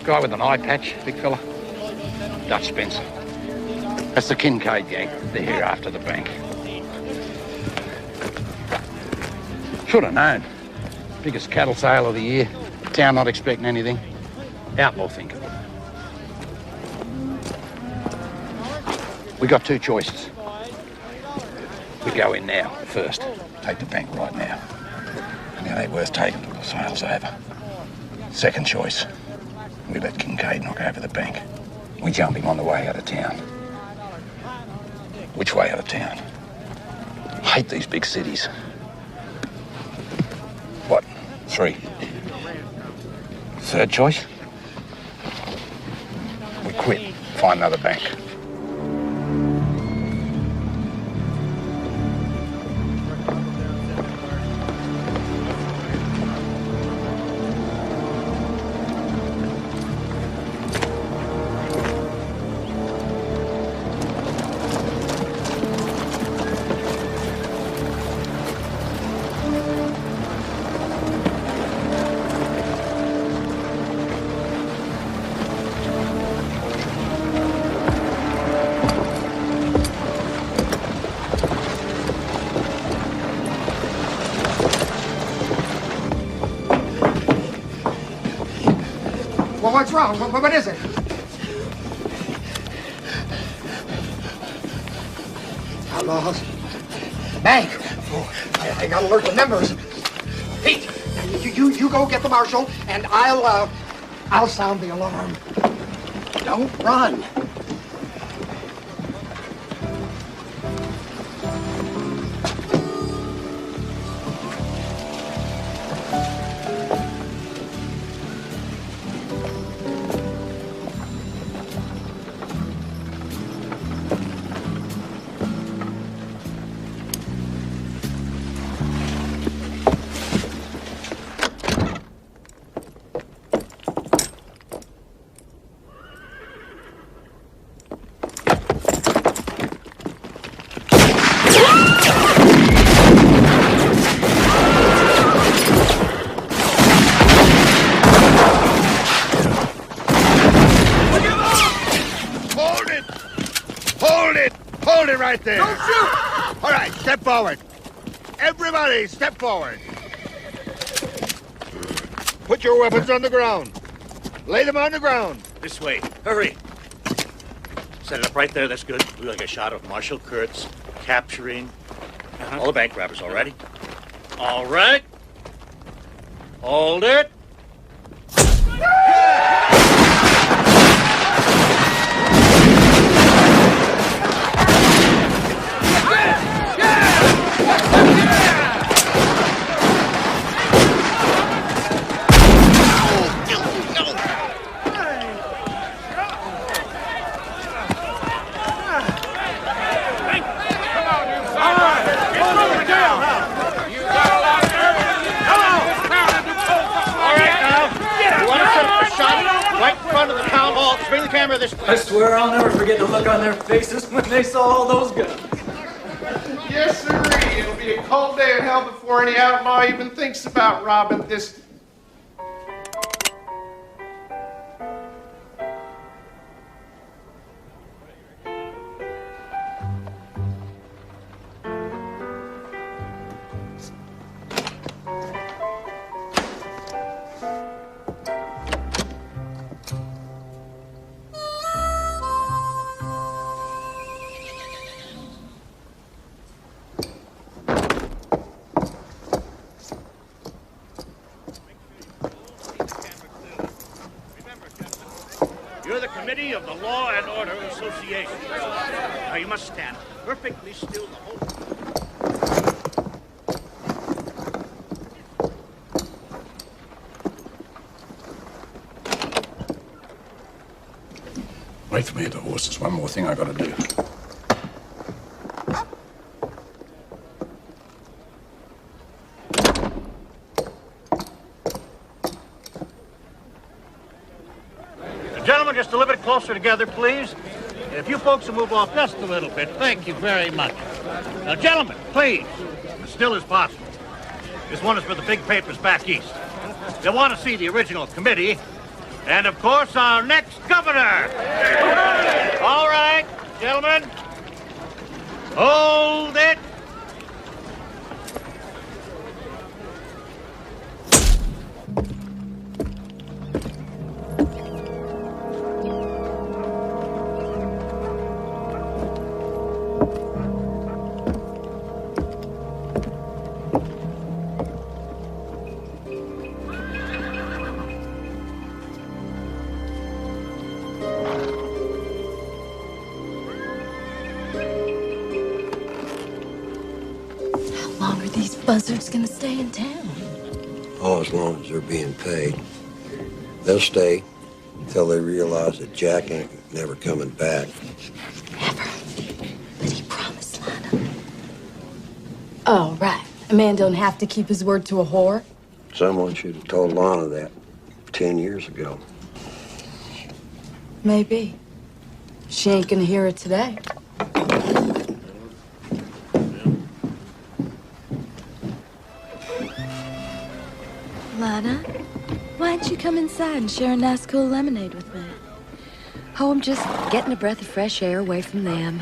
guy with an eye patch, big fella. Dutch Spencer. That's the Kincaid gang. They're here after the bank. Should have known. Biggest cattle sale of the year. Town not expecting anything. Outlaw thinking. We got 2 choices. We go in now, first. Take the bank right now. And it ain't worth taking till the sale's over. Second choice. We let Kincaid knock over the bank. We jump him on the way out of town. Which way out of town? hate these big cities. What? 3? Third choice? We quit. Find another bank. Well, what's wrong? What is it? Outlaws. Bank. Oh, they got to alert the members. Pete, you go get the marshal, and I'll sound the alarm. Don't run. Hold it right there. Don't shoot! All right, step forward. Everybody, step forward. Put your weapons on the ground. Lay them on the ground. This way. Hurry. Set it up right there. That's good. We like a shot of Marshal Kurtz capturing all the bank robbers. All righty? All right. Hold it. Bring the camera this way. I swear I'll never forget the look on their faces when they saw all those guns. Yes, sirree. It'll be a cold day in hell before any outlaw even thinks about robbing this. You're the committee of the Law and Order Association. Now you must stand perfectly still the whole time. Wait for me at the horses. One more thing I gotta do. Gentlemen, just a little bit closer together, please. If you folks will move off just a little bit, thank you very much. Now, gentlemen, please, as still as possible. This one is for the big papers back east. They want to see the original committee, and of course, our next governor. All right, gentlemen, hold it. Buzzard's gonna stay in town. Oh, as long as they're being paid. They'll stay until they realize that Jack ain't never coming back. But he promised Lana. Oh, right. A man don't have to keep his word to a whore. Someone should have told Lana that 10 years ago. Maybe. She ain't gonna hear it today. Lana, why don't you come inside and share a nice cool lemonade with me? Oh, I'm just getting a breath of fresh air away from them.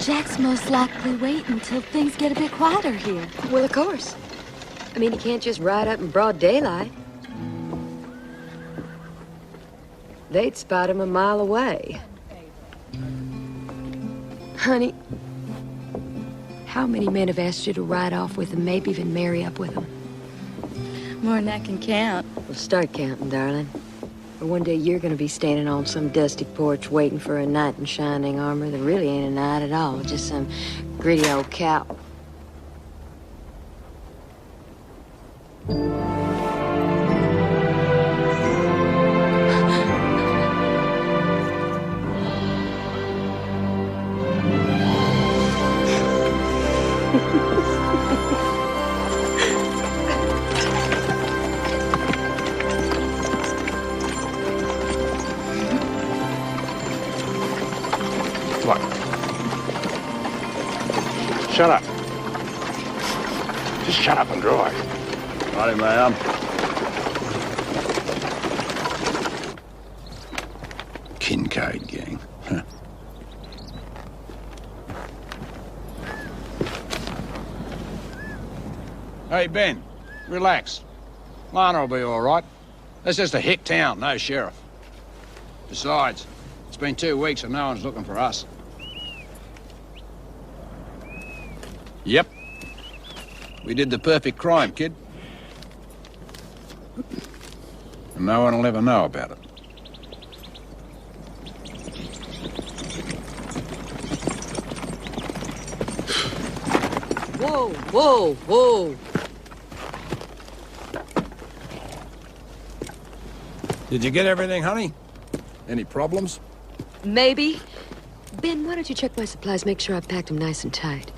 Jack's most likely waiting until things get a bit quieter here. Well, of course. I mean, he can't just ride up in broad daylight. They'd spot him a mile away. Honey, how many men have asked you to ride off with them, maybe even marry up with them? More than I can count. Well, start counting, darling. Or one day you're gonna be standing on some dusty porch waiting for a knight in shining armor that really ain't a knight at all, just some gritty old cow. Shut up. Just shut up and drive. Righty, ma'am. Kincaid gang. Huh. Hey, Ben, relax. Lana will be all right. That's just a hick town, no sheriff. Besides, it's been 2 weeks and no one's looking for us. Yep. We did the perfect crime, kid. And no one will ever know about it. Whoa, whoa, whoa. Did you get everything, honey? Any problems? Maybe. Ben, why don't you check my supplies, make sure I've packed them nice and tight.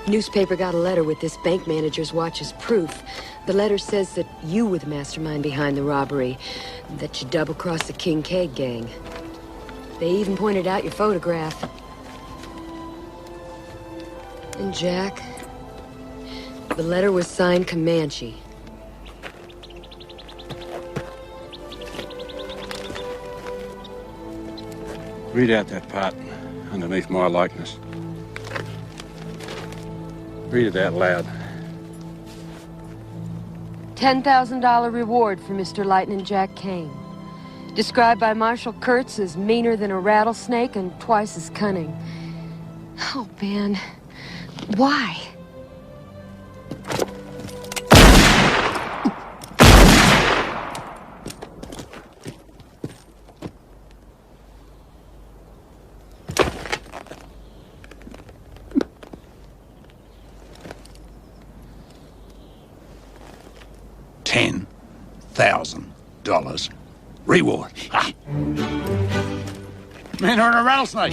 Newspaper got a letter with this bank manager's watch as proof. The letter says that you were the mastermind behind the robbery, that you double-crossed the Kincaid gang. They even pointed out your photograph. And Jack, the letter was signed Comanche. Read out that part underneath my likeness. Read it out loud. $10,000 reward for Mr. Lightning Jack Kane. Described by Marshal Kurtz as meaner than a rattlesnake and twice as cunning. Oh, Ben. Why? $10,000 reward. Ha! Man are in a rattlesnake.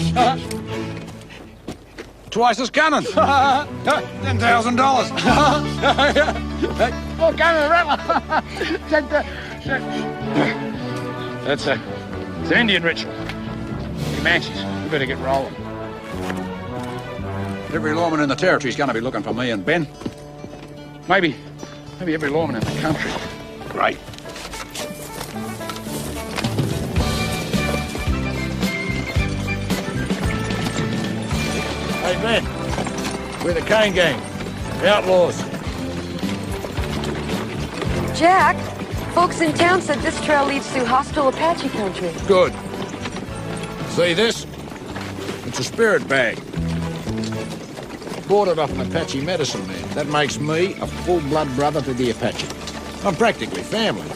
Twice as cunning. $10,000. Oh, cunning rattle. That's it's an Indian ritual. Comanches, you better get rolling. Every lawman in the territory's gonna be looking for me and Ben. Maybe every lawman in the country. Great. Hey, Ben. We're the Kane gang. The outlaws. Jack, folks in town said this trail leads through hostile Apache country. Good. See this? It's a spirit bag. Bought it off Apache medicine man. That makes me a full-blood brother to the Apache. I'm practically family.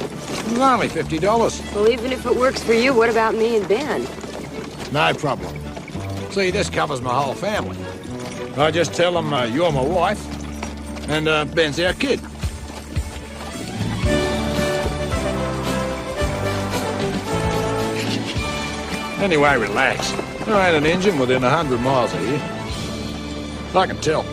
It's only $50. Well, even if it works for you, what about me and Ben? No problem. See, this covers my whole family. I just tell them you're my wife, and Ben's our kid. Anyway, relax. There ain't an engine within 100 miles of here. I can tell.